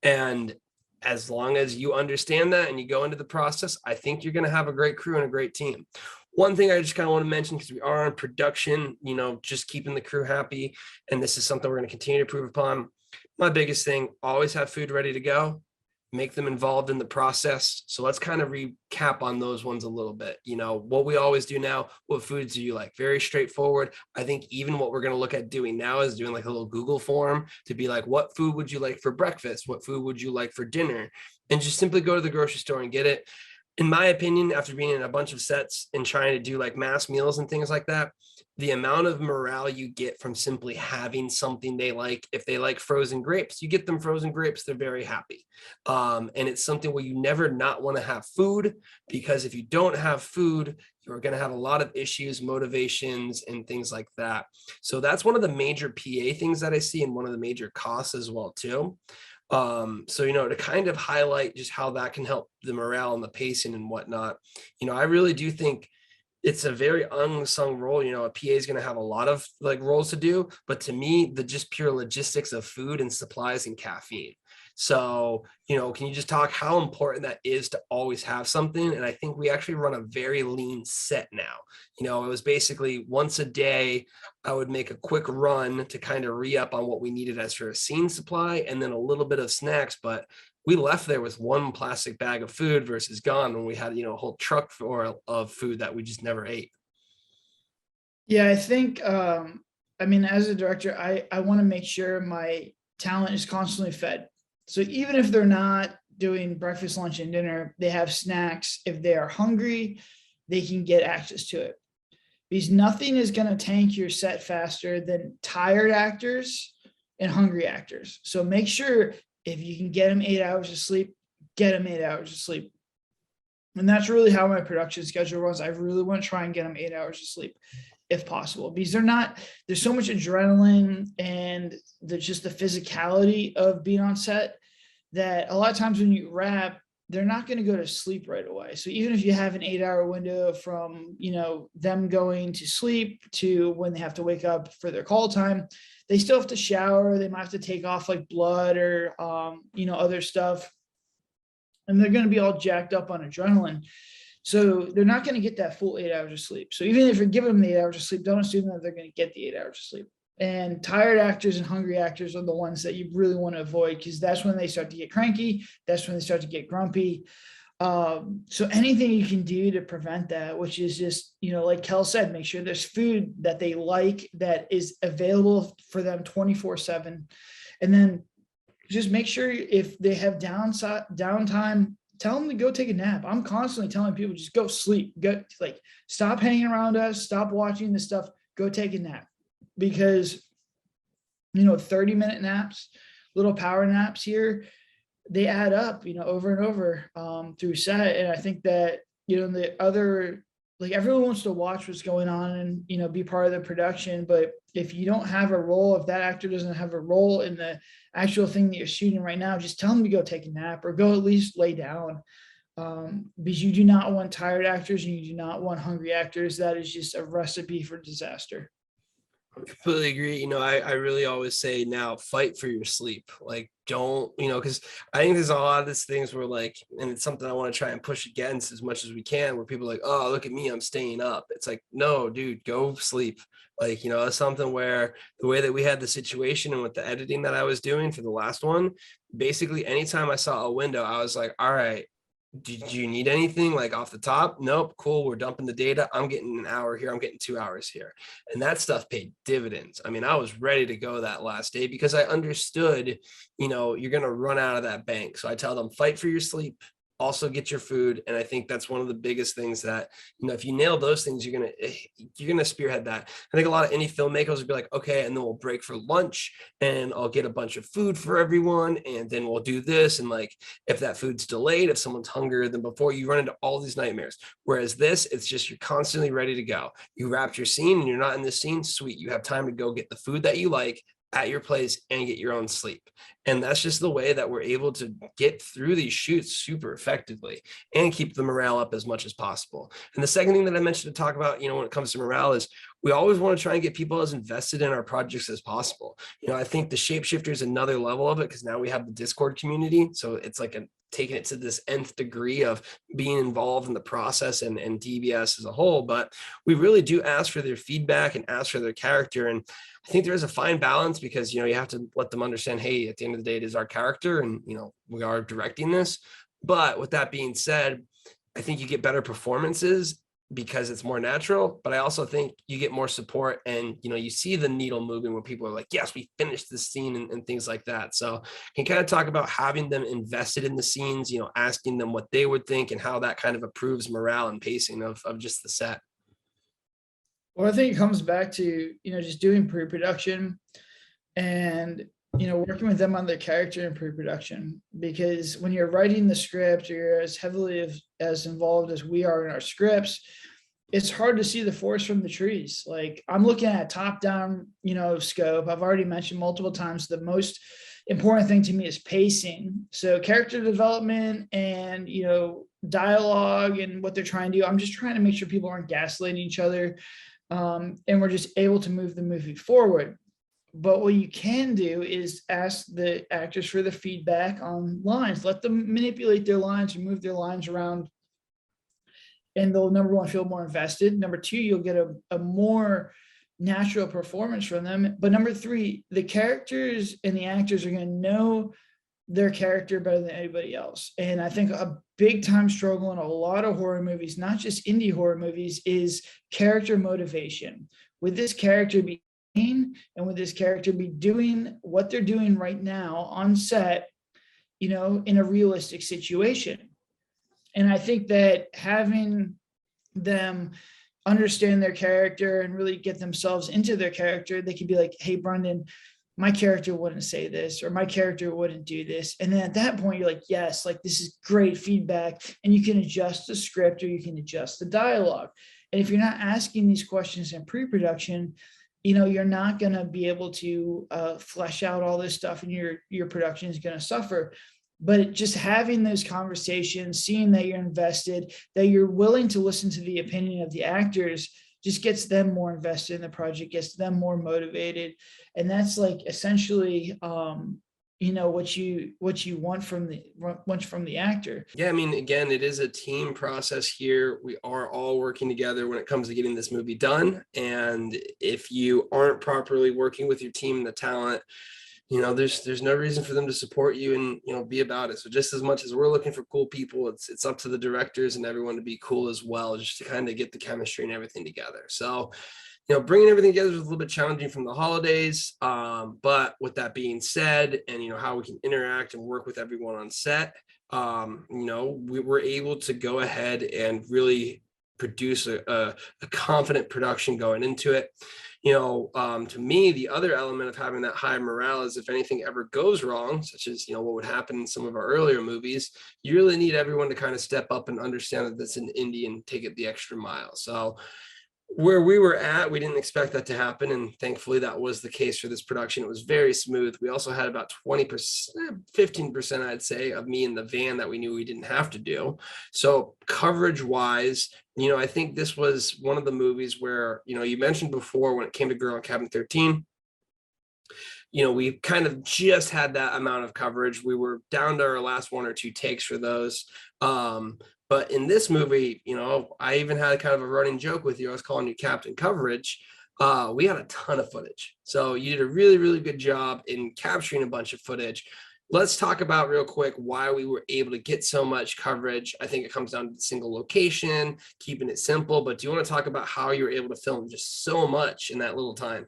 And as long as you understand that and you go into the process, I think you're going to have a great crew and a great team. One thing I just kind of want to mention, because we are on production, just keeping the crew happy, and this is something we're going to continue to improve upon. My biggest thing, always have food ready to go, make them involved in the process. So let's kind of recap on those ones a little bit. What we always do now, what foods do you like? Very straightforward. I think even what we're going to look at doing now is doing like a little Google form to be like, what food would you like for breakfast? What food would you like for dinner? And just simply go to the grocery store and get it. In my opinion, after being in a bunch of sets and trying to do like mass meals and things like that, the amount of morale you get from simply having something they like. If they like frozen grapes, you get them frozen grapes, they're very happy. And it's something where you never not want to have food, because if you don't have food, you're going to have a lot of issues, motivations, and things like that. So that's one of the major PA things that I see, and one of the major costs as well too. So to kind of highlight just how that can help the morale and the pacing and whatnot, I really do think it's a very unsung role. A PA is going to have a lot of like roles to do, but to me, the just pure logistics of food and supplies and caffeine. So, can you just talk how important that is to always have something? And I think we actually run a very lean set now. It was basically once a day, I would make a quick run to kind of re-up on what we needed as for a scene supply, and then a little bit of snacks. But we left there with one plastic bag of food versus gone when we had, a whole truck of food that we just never ate. Yeah, I think, as a director, I want to make sure my talent is constantly fed. So even if they're not doing breakfast, lunch, and dinner, they have snacks. If they are hungry, they can get access to it. Because nothing is going to tank your set faster than tired actors and hungry actors. So make sure if you can get them 8 hours of sleep, get them 8 hours of sleep. And that's really how my production schedule runs. I really want to try and get them 8 hours of sleep if possible, because there's so much adrenaline and there's just the physicality of being on set that a lot of times when you wrap, they're not going to go to sleep right away. So even if you have an 8-hour window from, them going to sleep to when they have to wake up for their call time, they still have to shower. They might have to take off like blood or, other stuff. And they're going to be all jacked up on adrenaline. So they're not going to get that full 8 hours of sleep. So even if you're giving them the 8 hours of sleep, don't assume that they're going to get the 8 hours of sleep. And tired actors and hungry actors are the ones that you really want to avoid, because that's when they start to get cranky. That's when they start to get grumpy. So anything you can do to prevent that, which is just, like Kel said, make sure there's food that they like that is available for them 24/7. And then just make sure if they have downtime, tell them to go take a nap. I'm constantly telling people just go sleep, go like stop hanging around us, stop watching this stuff, go take a nap. Because 30-minute naps, little power naps here, they add up, over and over through set. And I think that, the other, like everyone wants to watch what's going on and, be part of the production. But if you don't have a role, if that actor doesn't have a role in the actual thing that you're shooting right now, just tell them to go take a nap or go at least lay down. Because you do not want tired actors and you do not want hungry actors. That is just a recipe for disaster. I completely agree. I really always say now fight for your sleep. Like, don't, because I think there's a lot of these things where like, and it's something I want to try and push against as much as we can, where people are like, oh, look at me, I'm staying up. It's like, no, dude, go sleep. Like, it's something where the way that we had the situation and with the editing that I was doing for the last one, basically anytime I saw a window, I was like, all right, did you need anything like off the top? Nope. Cool. We're dumping the data. I'm getting an hour here. I'm getting 2 hours here. And that stuff paid dividends. I mean, I was ready to go that last day because I understood, you're going to run out of that bank. So I tell them, fight for your sleep, also get your food. And I think that's one of the biggest things that, if you nail those things, you're going to spearhead that. I think a lot of indie filmmakers would be like, okay, and then we'll break for lunch and I'll get a bunch of food for everyone. And then we'll do this. And like, if that food's delayed, if someone's hungrier than before, you run into all these nightmares. Whereas this, it's just, you're constantly ready to go. You wrapped your scene and you're not in the scene. Sweet. You have time to go get the food that you like at your place and get your own sleep. And that's just the way that we're able to get through these shoots super effectively and keep the morale up as much as possible. And the second thing that I mentioned to talk about, when it comes to morale is we always want to try and get people as invested in our projects as possible. I think the Shapeshifter is another level of it because now we have the Discord community. So it's like taking it to this nth degree of being involved in the process and DBS as a whole. But we really do ask for their feedback and ask for their character. And I think there is a fine balance because, you have to let them understand, hey, at the end of the day, it is our character and, we are directing this. But with that being said, I think you get better performances because it's more natural, but I also think you get more support and, you see the needle moving when people are like, yes, we finished this scene and things like that. So can kind of talk about having them invested in the scenes, asking them what they would think and how that kind of improves morale and pacing of just the set. Well, I think it comes back to, just doing pre-production and, working with them on their character in pre-production, because when you're writing the script or you're as heavily as involved as we are in our scripts, it's hard to see the forest from the trees. Like I'm looking at top down, scope. I've already mentioned multiple times, the most important thing to me is pacing. So character development and, dialogue and what they're trying to do. I'm just trying to make sure people aren't gaslighting each other. And we're just able to move the movie forward. But what you can do is ask the actors for the feedback on lines, let them manipulate their lines and move their lines around. And they'll, number one, feel more invested. Number two, you'll get a more natural performance from them. But number three, the characters and the actors are going to know their character better than anybody else. And I think a big time struggle in a lot of horror movies, not just indie horror movies, is character motivation. Would this character be and would this character be doing what they're doing right now on set, in a realistic situation? And I think that having them understand their character and really get themselves into their character, they can be like, hey, Brendan, my character wouldn't say this, or my character wouldn't do this. And then at that point, you're like, yes, like this is great feedback. And you can adjust the script or you can adjust the dialogue. And if you're not asking these questions in pre-production, you're not going to be able to flesh out all this stuff, and your production is going to suffer. But just having those conversations, seeing that you're invested, that you're willing to listen to the opinion of the actors, just gets them more invested in the project, gets them more motivated. And that's like essentially what you want from the actor. Yeah, I mean, again, it is a team process here. We are all working together when it comes to getting this movie done. And if you aren't properly working with your team and the talent, there's no reason for them to support you and be about it. So just as much as we're looking for cool people, it's up to the directors and everyone to be cool as well, just to kind of get the chemistry and everything together. So bringing everything together is a little bit challenging from the holidays. But with that being said, and how we can interact and work with everyone on set, We were able to go ahead and really produce a confident production going into it. To me, the other element of having that high morale is if anything ever goes wrong, such as, what would happen in some of our earlier movies, you really need everyone to kind of step up and understand that it's an indie and take it the extra mile. So where we were at, we didn't expect that to happen. And thankfully that was the case for this production. It was very smooth. We also had about 20%, 15%, I'd say, of me in the van that we knew we didn't have to do. So coverage wise, I think this was one of the movies where, you mentioned before when it came to Girl in Cabin 13, we kind of just had that amount of coverage. We were down to our last one or two takes for those. But in this movie, I even had kind of a running joke with you. I was calling you Captain Coverage. We had a ton of footage. So you did a really, really good job in capturing a bunch of footage. Let's talk about real quick why we were able to get so much coverage. I think it comes down to the single location, keeping it simple. But do you want to talk about how you were able to film just so much in that little time?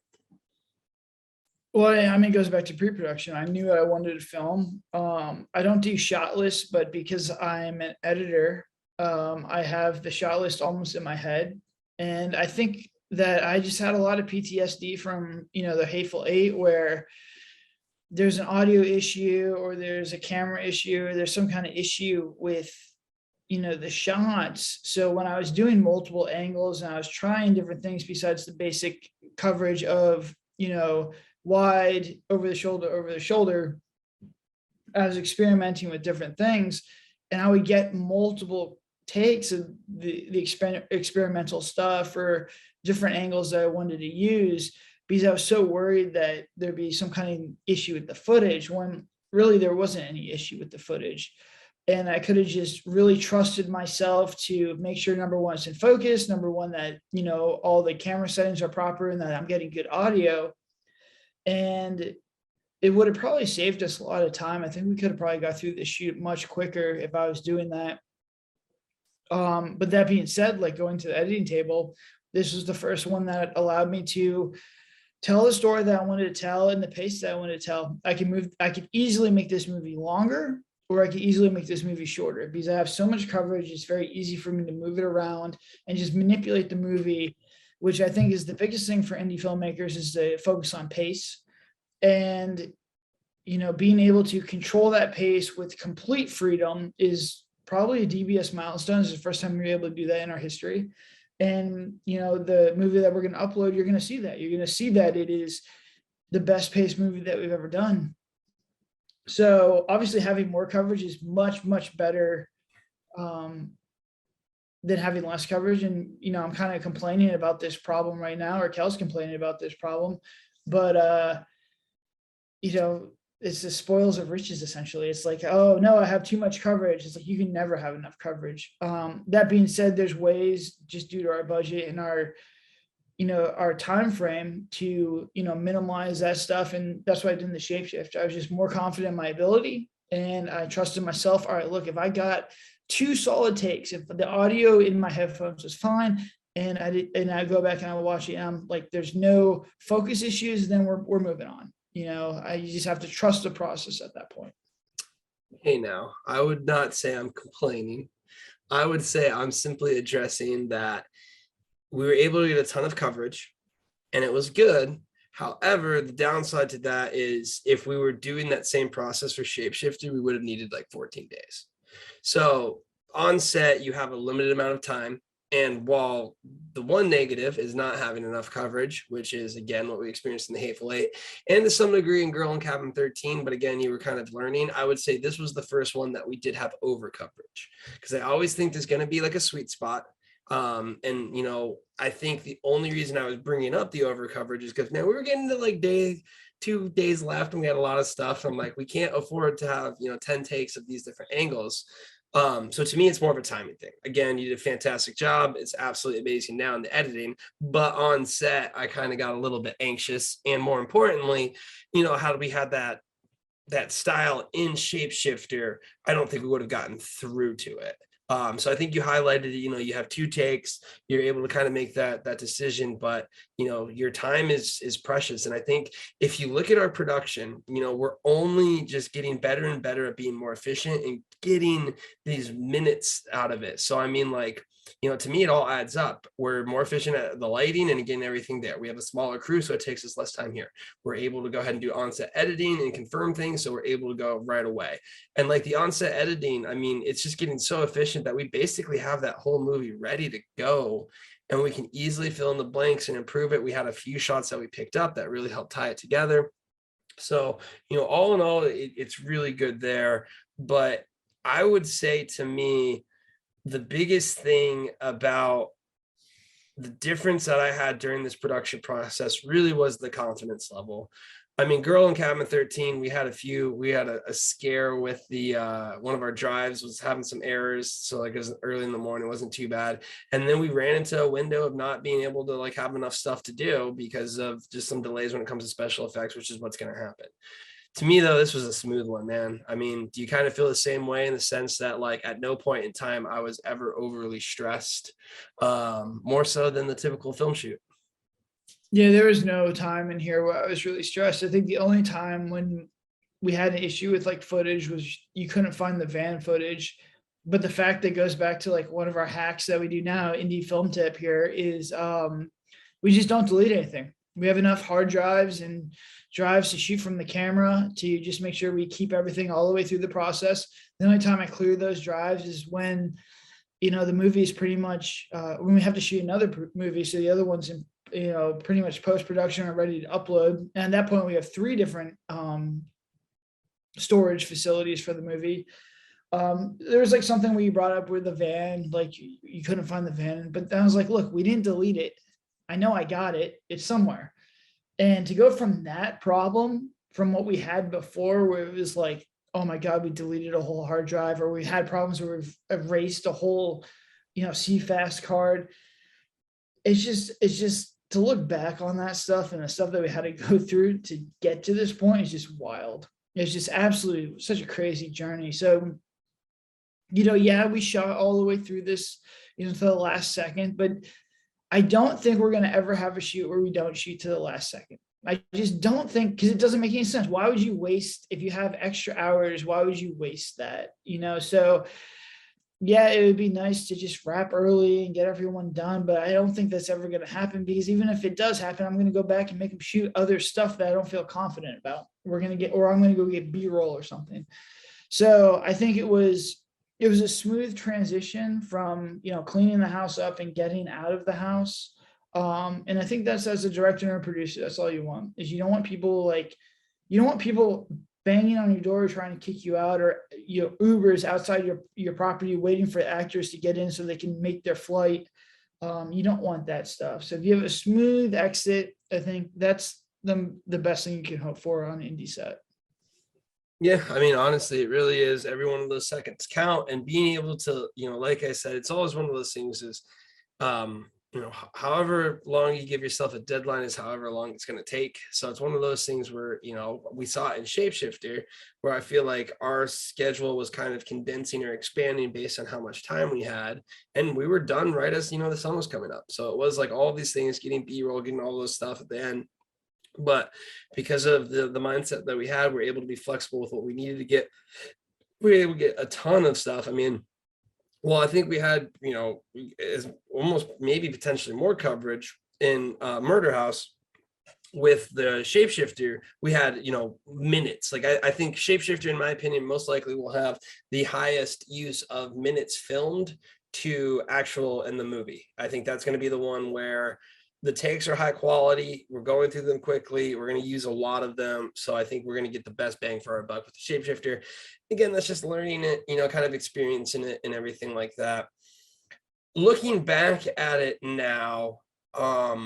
Well, it goes back to pre-production. I knew I wanted to film. I don't do shot lists, but because I'm an editor, I have the shot list almost in my head. And I think that I just had a lot of PTSD from, the Hateful Eight, where there's an audio issue or there's a camera issue or there's some kind of issue with, the shots. So when I was doing multiple angles and I was trying different things besides the basic coverage of, wide, over the shoulder, I was experimenting with different things, and I would get multiple takes of the experimental stuff or different angles that I wanted to use, because I was so worried that there'd be some kind of issue with the footage, when really there wasn't any issue with the footage. And I could have just really trusted myself to make sure, number one, it's in focus, number one, that, all the camera settings are proper and that I'm getting good audio. And it would have probably saved us a lot of time. I think we could have probably got through the shoot much quicker if I was doing that. But that being said, like going to the editing table, this was the first one that allowed me to tell the story that I wanted to tell and the pace that I wanted to tell. I could easily make this movie longer, or I could easily make this movie shorter, because I have so much coverage. It's very easy for me to move it around and just manipulate the movie, which I think is the biggest thing for indie filmmakers, is to focus on pace. And, being able to control that pace with complete freedom is probably a DBS milestone. It's the first time we were able to do that in our history. And, the movie that we're going to upload, you're going to see that. You're going to see that it is the best paced movie that we've ever done. So obviously having more coverage is much, much better than having less coverage. And, I'm kind of complaining about this problem right now, or Kel's complaining about this problem, but, it's the spoils of riches, essentially. It's like, oh no, I have too much coverage. It's like, you can never have enough coverage. That being said, there's ways, just due to our budget and our time frame, to, minimize that stuff. And that's what I did in the Shapeshift. I was just more confident in my ability, and I trusted myself. All right, look, if I got 2 solid takes, if the audio in my headphones was fine, and I go back and I watch it, and I'm like, there's no focus issues, then we're moving on. You just have to trust the process at that point. Hey, now, I would not say I'm complaining. I would say I'm simply addressing that we were able to get a ton of coverage and it was good. However, the downside to that is if we were doing that same process for Shapeshifter, we would have needed like 14 days. So on set, you have a limited amount of time. And while the one negative is not having enough coverage, which is, again, what we experienced in the Hateful Eight, and to some degree in Girl in Cabin 13, but again, you were kind of learning, I would say this was the first one that we did have over coverage, because I always think there's going to be like a sweet spot. I think the only reason I was bringing up the over coverage is because now we were getting to like 2 days left and we had a lot of stuff. I'm like, we can't afford to have, 10 takes of these different angles. So to me, it's more of a timing thing. Again, you did a fantastic job. It's absolutely amazing now in the editing, but on set, I kind of got a little bit anxious. And more importantly, how we had that style in Shapeshifter, I don't think we would have gotten through to it. So I think you highlighted, you have two takes, you're able to kind of make that decision, but your time is precious. And I think if you look at our production, we're only just getting better and better at being more efficient and getting these minutes out of it. So I mean, like, to me, it all adds up. We're more efficient at the lighting and getting everything there. We have a smaller crew, so it takes us less time here. We're able to go ahead and do onset editing and confirm things, so we're able to go right away. And like the onset editing, I mean, it's just getting so efficient that we basically have that whole movie ready to go, and we can easily fill in the blanks and improve it. We had a few shots that we picked up that really helped tie it together. So, all in all, it's really good there. But I would say, to me, the biggest thing about the difference that I had during this production process really was the confidence level. I mean, Girl in Cabin 13, we had a scare with the one of our drives was having some errors. So like it was early in the morning, it wasn't too bad. And then we ran into a window of not being able to like have enough stuff to do because of just some delays when it comes to special effects, which is what's going to happen. To me, though, this was a smooth one, man. I mean, do you kind of feel the same way in the sense that, like, at no point in time I was ever overly stressed, more so than the typical film shoot? Yeah, there was no time in here where I was really stressed. I think the only time when we had an issue with like footage was you couldn't find the van footage. But the fact that goes back to like one of our hacks that we do now, indie film tip here, is we just don't delete anything. We have enough hard drives and drives to shoot from the camera to just make sure we keep everything all the way through the process. The only time I clear those drives is when, the movie is pretty much, when we have to shoot another movie. So the other one's in, pretty much post-production or ready to upload. And at that point we have 3 different storage facilities for the movie. There was like something we brought up with the van, like you couldn't find the van, but I was like, look, we didn't delete it. I know I got it. It's somewhere. And to go from that problem, from what we had before, where it was like, oh my God, we deleted a whole hard drive, or we had problems where we've erased a whole, CFast card. It's just to look back on that stuff and the stuff that we had to go through to get to this point is just wild. It's just absolutely such a crazy journey. So, yeah, we shot all the way through this, to the last second, but I don't think we're going to ever have a shoot where we don't shoot to the last second. I just don't think, because it doesn't make any sense. Why would you waste, if you have extra hours, why would you waste that? So yeah, it would be nice to just wrap early and get everyone done, but I don't think that's ever going to happen, because even if it does happen, I'm going to go back and make them shoot other stuff that I don't feel confident about. Or I'm going to go get B-roll or something. So I think it was a smooth transition from, cleaning the house up and getting out of the house. And I think that's, as a director and a producer, that's all you want, is you don't want people banging on your door trying to kick you out, or Ubers outside your property waiting for actors to get in so they can make their flight. You don't want that stuff. So if you have a smooth exit, I think that's the best thing you can hope for on an indie set. Yeah, I mean, honestly, it really is. Every one of those seconds count, and being able to, like I said, it's always one of those things is, however long you give yourself a deadline is however long it's going to take. So it's one of those things where, we saw it in Shapeshifter, where I feel like our schedule was kind of condensing or expanding based on how much time we had. And we were done right as, the sun was coming up. So it was like all these things, getting B-roll, getting all those stuff at the end. But because of the mindset that we had, we're able to be flexible with what we needed to get. We were able to get a ton of stuff. I mean, well, I think we had, is almost maybe potentially more coverage in Murder House. With the Shapeshifter, we had, minutes. Like I think Shapeshifter, in my opinion, most likely will have the highest use of minutes filmed to actual in the movie. I think that's going to be the one where the takes are high quality. We're going through them quickly. We're going to use a lot of them. So I think we're going to get the best bang for our buck with the Shapeshifter. Again, that's just learning it, kind of experiencing it and everything like that. Looking back at it now, I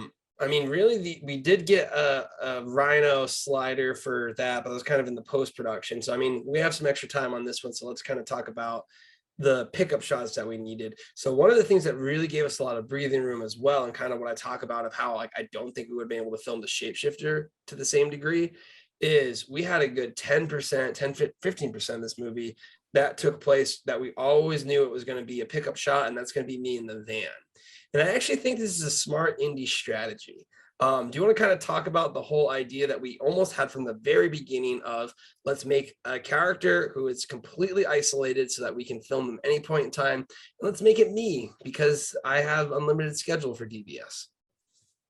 mean, really, we did get a Rhino slider for that, but it was kind of in the post-production. So, I mean, we have some extra time on this one. So let's kind of talk about the pickup shots that we needed. So one of the things that really gave us a lot of breathing room as well, and kind of what I talk about of how, like, I don't think we would have been able to film the Shapeshifter to the same degree, is we had a good 10%, 15% of this movie that took place that we always knew it was going to be a pickup shot, and that's going to be me in the van. And I actually think this is a smart indie strategy. Do you want to kind of talk about the whole idea that we almost had from the very beginning of let's make a character who is completely isolated so that we can film them any point in time? And let's make it me because I have unlimited schedule for DBS.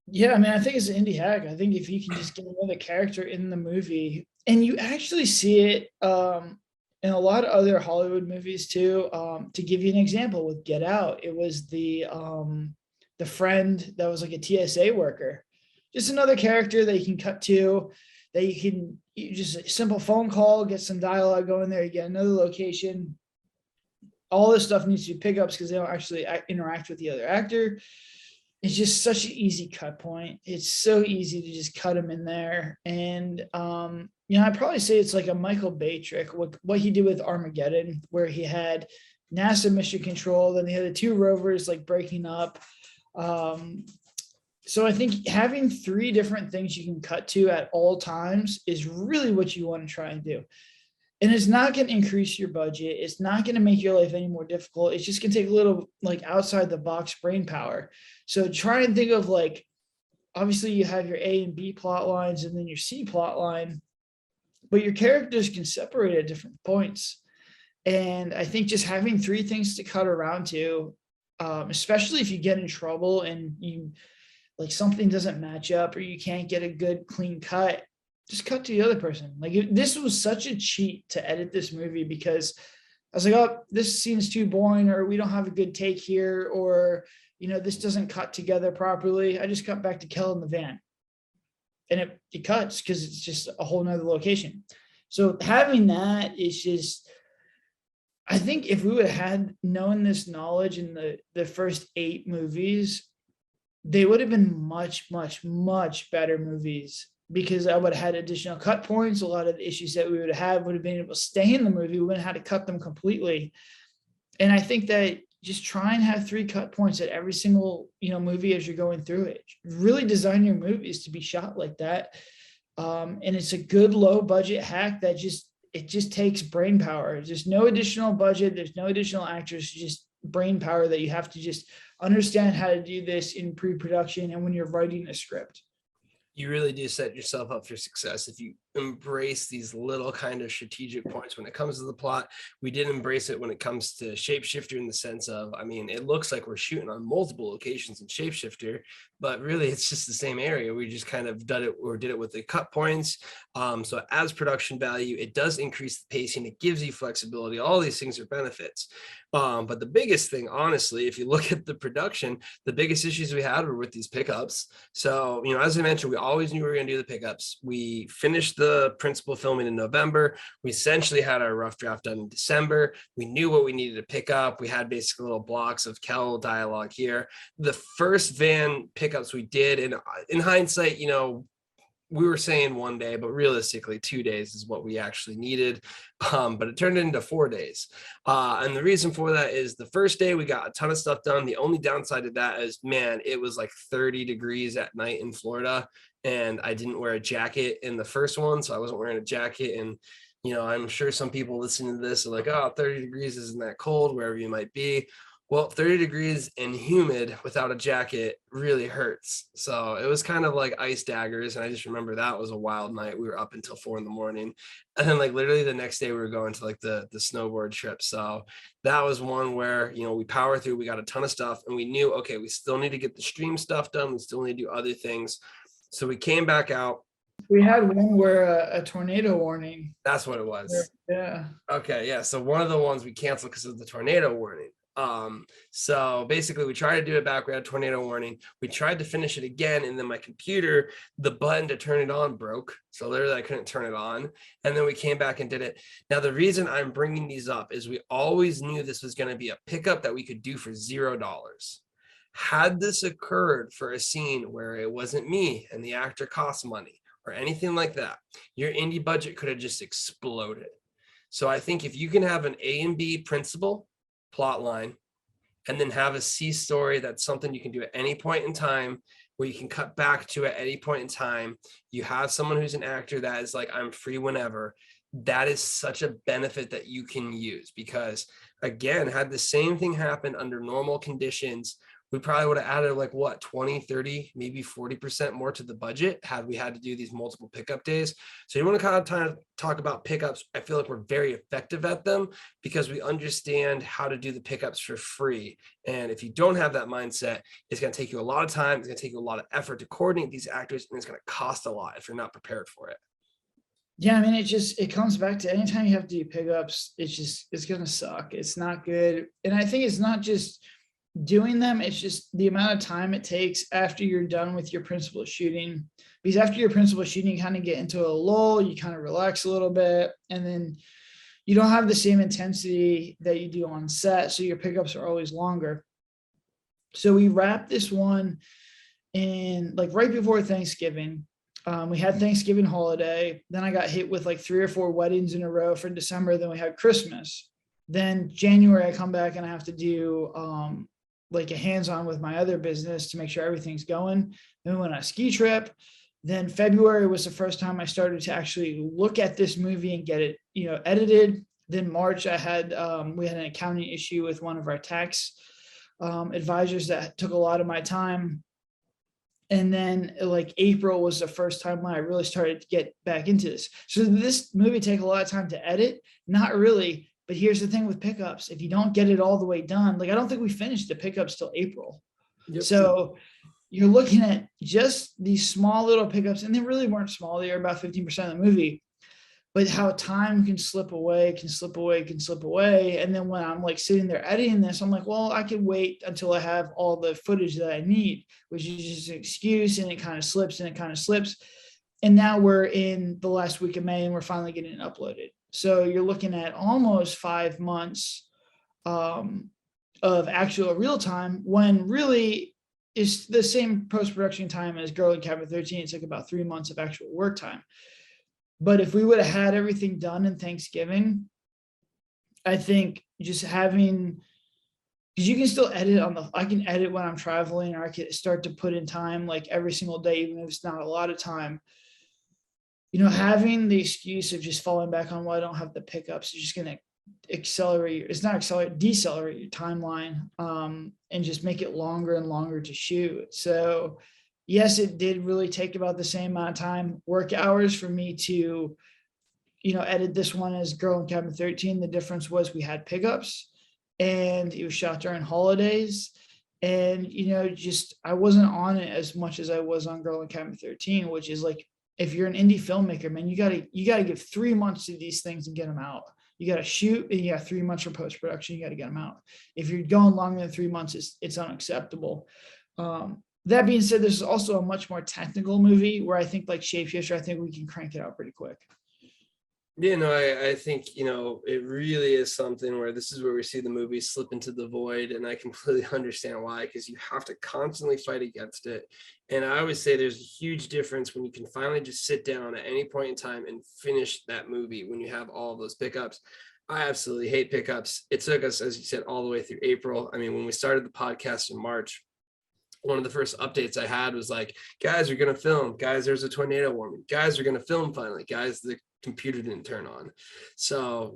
Yeah, I mean, I think it's an indie hack. I think if you can just get another character in the movie, and you actually see it in a lot of other Hollywood movies too. To give you an example, with Get Out, it was the friend that was like a TSA worker, just another character that you can cut to, that you just a simple phone call, get some dialogue going there, you get another location. All this stuff needs to be pickups because they don't actually interact with the other actor. It's just such an easy cut point. It's so easy to just cut him in there. And, I'd probably say it's like a Michael Bay trick, what he did with Armageddon, where he had NASA mission control, then he had the two rovers like breaking up. So I think having 3 different things you can cut to at all times is really what you want to try and do. And it's not going to increase your budget. It's not going to make your life any more difficult. It's just going to take a little like outside the box brain power. So try and think of like, obviously you have your A and B plot lines and then your C plot line, but your characters can separate at different points. And I think just having 3 things to cut around to, especially if you get in trouble and you like something doesn't match up or you can't get a good clean cut, just cut to the other person. Like this was such a cheat to edit this movie because I was like, oh, this scene's too boring, or we don't have a good take here, or, this doesn't cut together properly. I just cut back to Kel in the van and it cuts because it's just a whole nother location. So having that is just, I think if we would have had known this knowledge in the first 8 movies, they would have been much, much, much better movies, because I would have had additional cut points. A lot of the issues that we would have been able to stay in the movie. We wouldn't have had to cut them completely. And I think that just try and have 3 cut points at every single, movie as you're going through it. Really design your movies to be shot like that. And it's a good low budget hack that just takes brain power. There's no additional budget. There's no additional actors, just brain power that you have to just understand how to do this in pre-production and when you're writing a script. You really do set yourself up for success if you embrace these little kind of strategic points when it comes to the plot. We did embrace it when it comes to Shapeshifter, in the sense of, it looks like we're shooting on multiple locations in Shapeshifter, but really it's just the same area. We just kind of did it with the cut points. So as production value, it does increase the pacing. It gives you flexibility. All these things are benefits. But the biggest thing, honestly, if you look at the production, the biggest issues we had were with these pickups. So, as I mentioned, we always knew we were going to do the pickups. We finished the principal filming in November. We essentially had our rough draft done in December. We knew what we needed to pick up. We had basically little blocks of Kel dialogue here. The first van pickups we did, and in hindsight, we were saying 1 day, but realistically 2 days is what we actually needed. But it turned into 4 days. And the reason for that is the first day we got a ton of stuff done. The only downside of that is, man, it was like 30 degrees at night in Florida. And I didn't wear a jacket in the first one. So I wasn't wearing a jacket. And, I'm sure some people listening to this are like, oh, 30 degrees isn't that cold, wherever you might be. Well, 30 degrees and humid without a jacket really hurts. So it was kind of like ice daggers. And I just remember that was a wild night. We were up until 4 a.m. And then literally the next day we were going to the snowboard trip. So that was one where, we power through, we got a ton of stuff and we knew, okay, we still need to get the stream stuff done. We still need to do other things. So we came back out. We had one where a tornado warning. That's what it was. Yeah. Okay. Yeah. So one of the ones we canceled because of the tornado warning. So basically we tried to do it back. We had a tornado warning. We tried to finish it again. And then my computer, the button to turn it on broke. So literally I couldn't turn it on. And then we came back and did it. Now, the reason I'm bringing these up is we always knew this was going to be a pickup that we could do for $0. Had this occurred for a scene where it wasn't me and the actor cost money or anything like that, your indie budget could have just exploded. So I think if you can have an A and B principal plot line and then have a C story, that's something you can do at any point in time, where you can cut back to at any point in time. You have someone who's an actor that is like, I'm free whenever. that is such a benefit that you can use, because again, had the same thing happen under normal conditions, we probably would have added like what, 20, 30, maybe 40% more to the budget had we had to do these multiple pickup days. So you want to kind of talk about pickups. I feel like we're very effective at them because we understand how to do the pickups for free. And if you don't have that mindset, it's going to take you a lot of time. It's going to take you a lot of effort to coordinate these actors, and it's going to cost a lot if you're not prepared for it. Yeah, I mean, it comes back to anytime you have to do pickups, it's gonna suck. It's not good. And I think it's not just doing them, it's just the amount of time it takes after you're done with your principal shooting. Because after your principal shooting, you kind of get into a lull, you kind of relax a little bit, and then you don't have the same intensity that you do on set. So your pickups are always longer. So we wrapped this one in like right before Thanksgiving. We had Thanksgiving holiday. Then I got hit with like 3 or 4 weddings in a row for December. Then we had Christmas. Then January, I come back and I have to do like a hands-on with my other business to make sure everything's going. Then we went on a ski trip. Then February was the first time I started to actually look at this movie and get it, edited. Then March, we had an accounting issue with one of our tax advisors that took a lot of my time. And then like April was the first time when I really started to get back into this. So this movie take a lot of time to edit? Not really. But here's the thing with pickups. If you don't get it all the way done, like I don't think we finished the pickups till April. Yep. So you're looking at just these small little pickups, and they really weren't small. They were about 15% of the movie. But how time can slip away. And then when I'm like sitting there editing this, I'm like, well, I can wait until I have all the footage that I need, which is just an excuse, and it kind of slips. And now we're in the last week of May and we're finally getting it uploaded. So you're looking at almost 5 months of actual real time, when really it's the same post-production time as Girl in Cabin 13. It's like about 3 months of actual work time. But if we would have had everything done in Thanksgiving, I think just having, because you can still edit I can edit when I'm traveling, or I can start to put in time like every single day, even if it's not a lot of time. Having the excuse of just falling back on, well, I don't have the pickups, is just going to decelerate your timeline, and just make it longer and longer to shoot. So yes, it did really take about the same amount of time, work hours, for me to, edit this one as Girl in Cabin 13. The difference was we had pickups and it was shot during holidays. And, I wasn't on it as much as I was on Girl in Cabin 13, which is like, if you're an indie filmmaker, man, you gotta give 3 months to these things and get them out. You got to shoot, and you got 3 months for post-production. You got to get them out. If you're going longer than 3 months, it's unacceptable. That being said, this is also a much more technical movie where I think like Shapeshifter, I think we can crank it out pretty quick. Yeah, no, I think, it really is something where this is where we see the movie slip into the void. And I completely understand why, because you have to constantly fight against it. And I always say there's a huge difference when you can finally just sit down at any point in time and finish that movie when you have all of those pickups. I absolutely hate pickups. It took us, as you said, all the way through April. I mean, when we started the podcast in March, one of the first updates I had was like, guys, we're going to film. Guys, there's a tornado warning. Guys, we're going to film finally. Guys, the computer didn't turn on. So,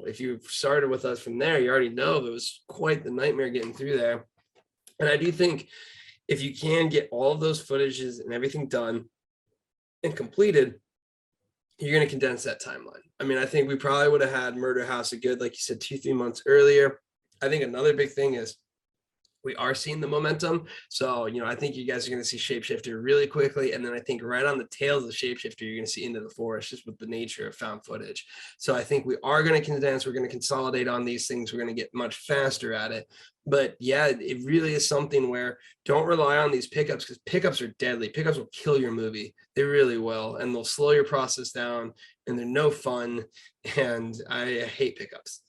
if you started with us from there, you already know it was quite the nightmare getting through there. And I do think if you can get all of those footages and everything done and completed, you're going to condense that timeline. I mean, I think we probably would have had Murder House a good, like you said, 2-3 months earlier. I think another big thing is we are seeing the momentum. So, I think you guys are going to see Shapeshifter really quickly. And then I think right on the tails of Shapeshifter, you're going to see Into the Forest, just with the nature of found footage. So I think we are going to condense. We're going to consolidate on these things. We're going to get much faster at it. But yeah, it really is something where don't rely on these pickups, because pickups are deadly. Pickups will kill your movie. They really will. And they'll slow your process down, and they're no fun. And I hate pickups.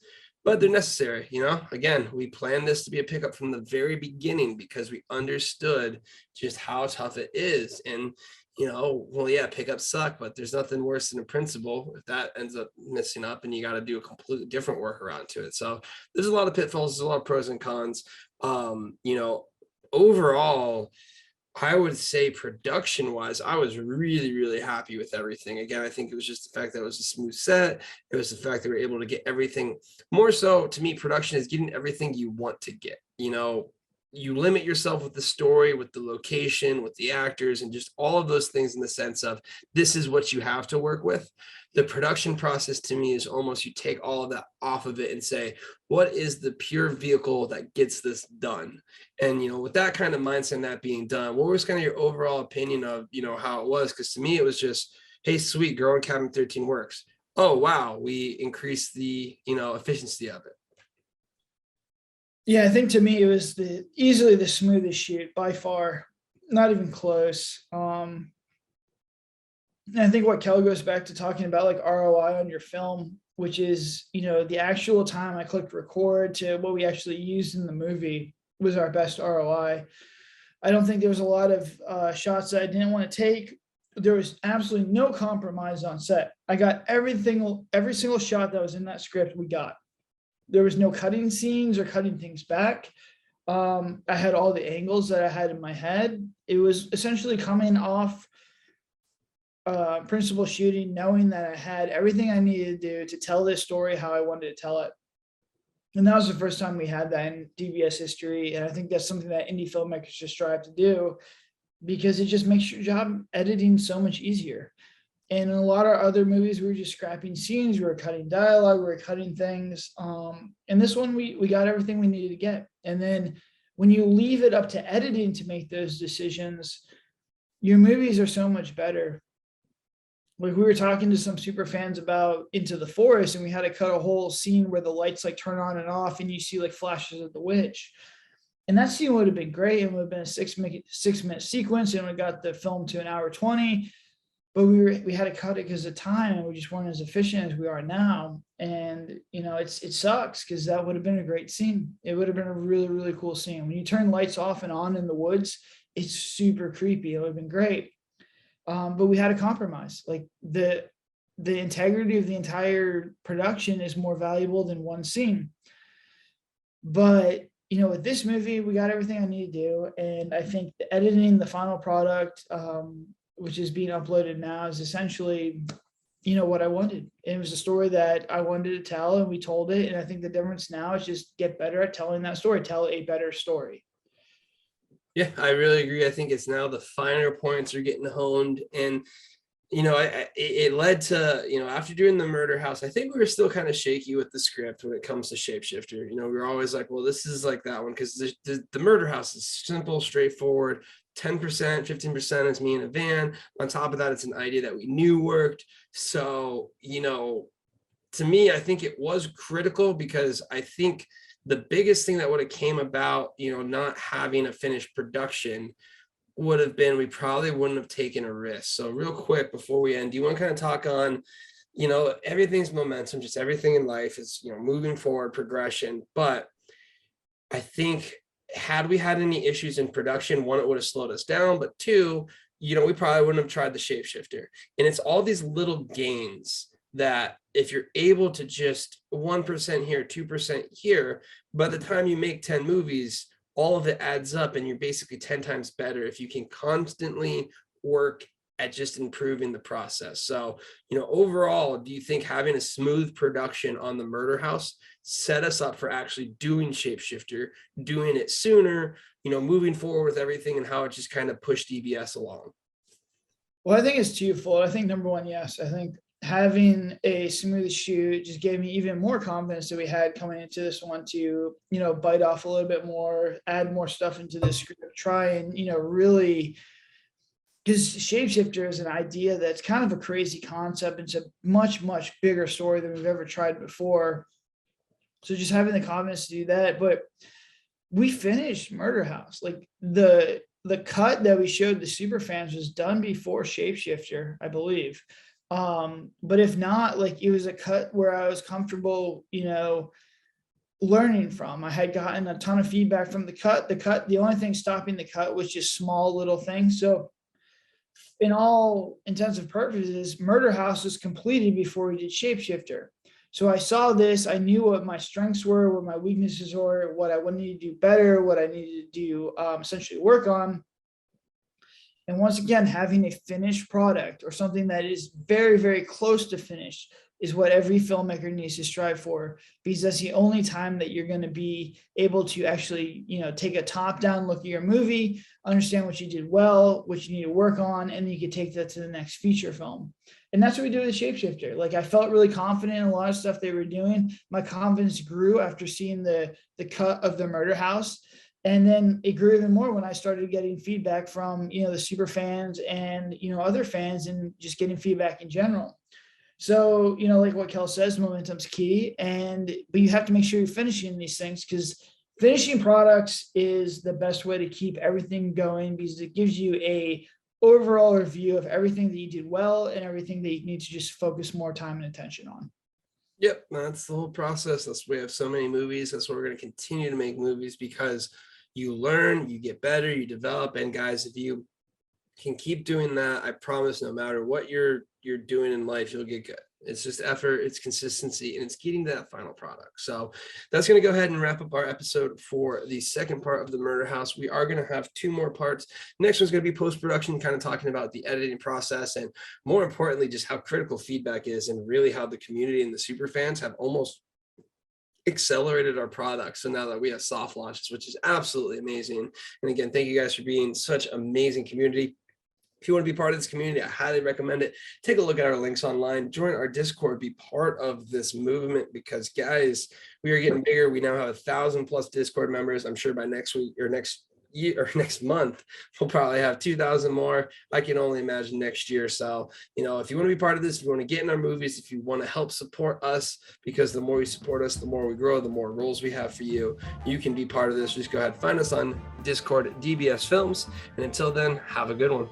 But they're necessary. Again, we planned this to be a pickup from the very beginning because we understood just how tough it is. And, well, yeah, pickups suck, but there's nothing worse than a principal if that ends up messing up and you got to do a completely different workaround to it. So there's a lot of pitfalls, there's a lot of pros and cons. Overall, I would say production wise, I was really, really happy with everything. Again, I think it was just the fact that it was a smooth set. It was the fact that we were able to get everything. More so to me, production is getting everything you want to get. You limit yourself with the story, with the location, with the actors, and just all of those things in the sense of this is what you have to work with. The production process to me is almost you take all of that off of it and say, what is the pure vehicle that gets this done? And, with that kind of mindset and that being done, what was kind of your overall opinion of, how it was? Because to me, it was just, hey, sweet, Girl in Cabin 13 works. Oh, wow, we increased the, efficiency of it. Yeah, I think to me it was easily the smoothest shoot by far, not even close. And I think what Kel goes back to talking about like ROI on your film, which is, the actual time I clicked record to what we actually used in the movie was our best ROI. I don't think there was a lot of shots that I didn't want to take. There was absolutely no compromise on set. I got every single shot that was in that script we got. There was no cutting scenes or cutting things back. I had all the angles that I had in my head. It was essentially coming off principal shooting, knowing that I had everything I needed to do to tell this story how I wanted to tell it. And that was the first time we had that in DBS history. And I think that's something that indie filmmakers just strive to do because it just makes your job editing so much easier. And in a lot of other movies, we were just scrapping scenes, we were cutting dialogue, we were cutting things. And this one, we got everything we needed to get. And then when you leave it up to editing to make those decisions, your movies are so much better. Like we were talking to some super fans about Into the Forest, and we had to cut a whole scene where the lights like turn on and off, and you see like flashes of the witch. And that scene would have been great. It would have been a 6-minute sequence, and we got the film to an hour 20. But we had to cut it because of time, and we just weren't as efficient as we are now. And it sucks because that would have been a great scene. It would have been a really, really cool scene. When you turn lights off and on in the woods, it's super creepy. It would have been great. But we had a compromise. Like the integrity of the entire production is more valuable than one scene. But with this movie, we got everything I need to do, and I think the editing, the final product, which is being uploaded now, is essentially, what I wanted. And it was a story that I wanted to tell, and we told it. And I think the difference now is just get better at telling that story, tell a better story. Yeah, I really agree. I think it's now the finer points are getting honed. And, it led to, after doing the Murder House, I think we were still kind of shaky with the script when it comes to Shapeshifter. We were always like, well, this is like that one because the Murder House is simple, straightforward. 10%, 15% is me in a van. On top of that, it's an idea that we knew worked. So, to me, I think it was critical because I think the biggest thing that would have came about, not having a finished production would have been we probably wouldn't have taken a risk. So real quick before we end, do you want to kind of talk on, everything's momentum, just everything in life is, moving forward, progression. But I think had we had any issues in production, one, it would have slowed us down. But two, we probably wouldn't have tried the Shapeshifter. And it's all these little gains that if you're able to just 1% here, 2% here, by the time you make 10 movies, all of it adds up and you're basically 10 times better if you can constantly work at just improving the process. So, overall, do you think having a smooth production on the Murder House set us up for actually doing Shapeshifter, doing it sooner, moving forward with everything and how it just kind of pushed DBS along? Well, I think it's twofold. I think number one, yes, I think having a smooth shoot just gave me even more confidence that we had coming into this one to, bite off a little bit more, add more stuff into the script, try and, really, because Shapeshifter is an idea that's kind of a crazy concept. It's a much, much bigger story than we've ever tried before. So just having the confidence to do that. But we finished Murder House. Like the cut that we showed the super fans was done before Shapeshifter, I believe. But if not, like it was a cut where I was comfortable, learning from. I had gotten a ton of feedback from the cut. The only thing stopping the cut was just small little things. So in all intents and purposes, Murder House was completed before we did Shapeshifter. So I saw this, I knew what my strengths were, what my weaknesses were, what I wanted to do better, what I needed to do, essentially work on. And once again, having a finished product or something that is very, very close to finished is what every filmmaker needs to strive for, because that's the only time that you're going to be able to actually, take a top-down look at your movie, understand what you did well, what you need to work on, and you can take that to the next feature film. And that's what we do with Shapeshifter. Like, I felt really confident in a lot of stuff they were doing. My confidence grew after seeing the cut of the Murder House. And then it grew even more when I started getting feedback from, the super fans and, other fans, and just getting feedback in general. So, like what Kel says, momentum's key. But you have to make sure you're finishing these things, because finishing products is the best way to keep everything going, because it gives you a overall review of everything that you did well and everything that you need to just focus more time and attention on. Yep, that's the whole process. That's why we have so many movies. That's why we're going to continue to make movies, because you learn, you get better, you develop. And guys, if you can keep doing that, I promise, no matter what you're doing in life, you'll get good. It's just effort, it's consistency, and it's getting to that final product. So that's going to go ahead and wrap up our episode for the second part of the Murder House. We are going to have 2 more parts. Next one's going to be post-production, kind of talking about the editing process, and more importantly, just how critical feedback is, and really how the community and the super fans have almost accelerated our products. So now that we have soft launches, which is absolutely amazing. And again, thank you guys for being such amazing community. If you want to be part of this community, I highly recommend it. Take a look at our links online, join our Discord, be part of this movement, because guys, we are getting bigger. We now have 1,000+ Discord members. I'm sure by next week or next year or next month, we'll probably have 2,000 more. I can only imagine next year. So, if you want to be part of this, if you want to get in our movies, if you want to help support us, because the more you support us, the more we grow, the more roles we have for you, you can be part of this. Just go ahead, find us on Discord, DBS Films. And until then, have a good one.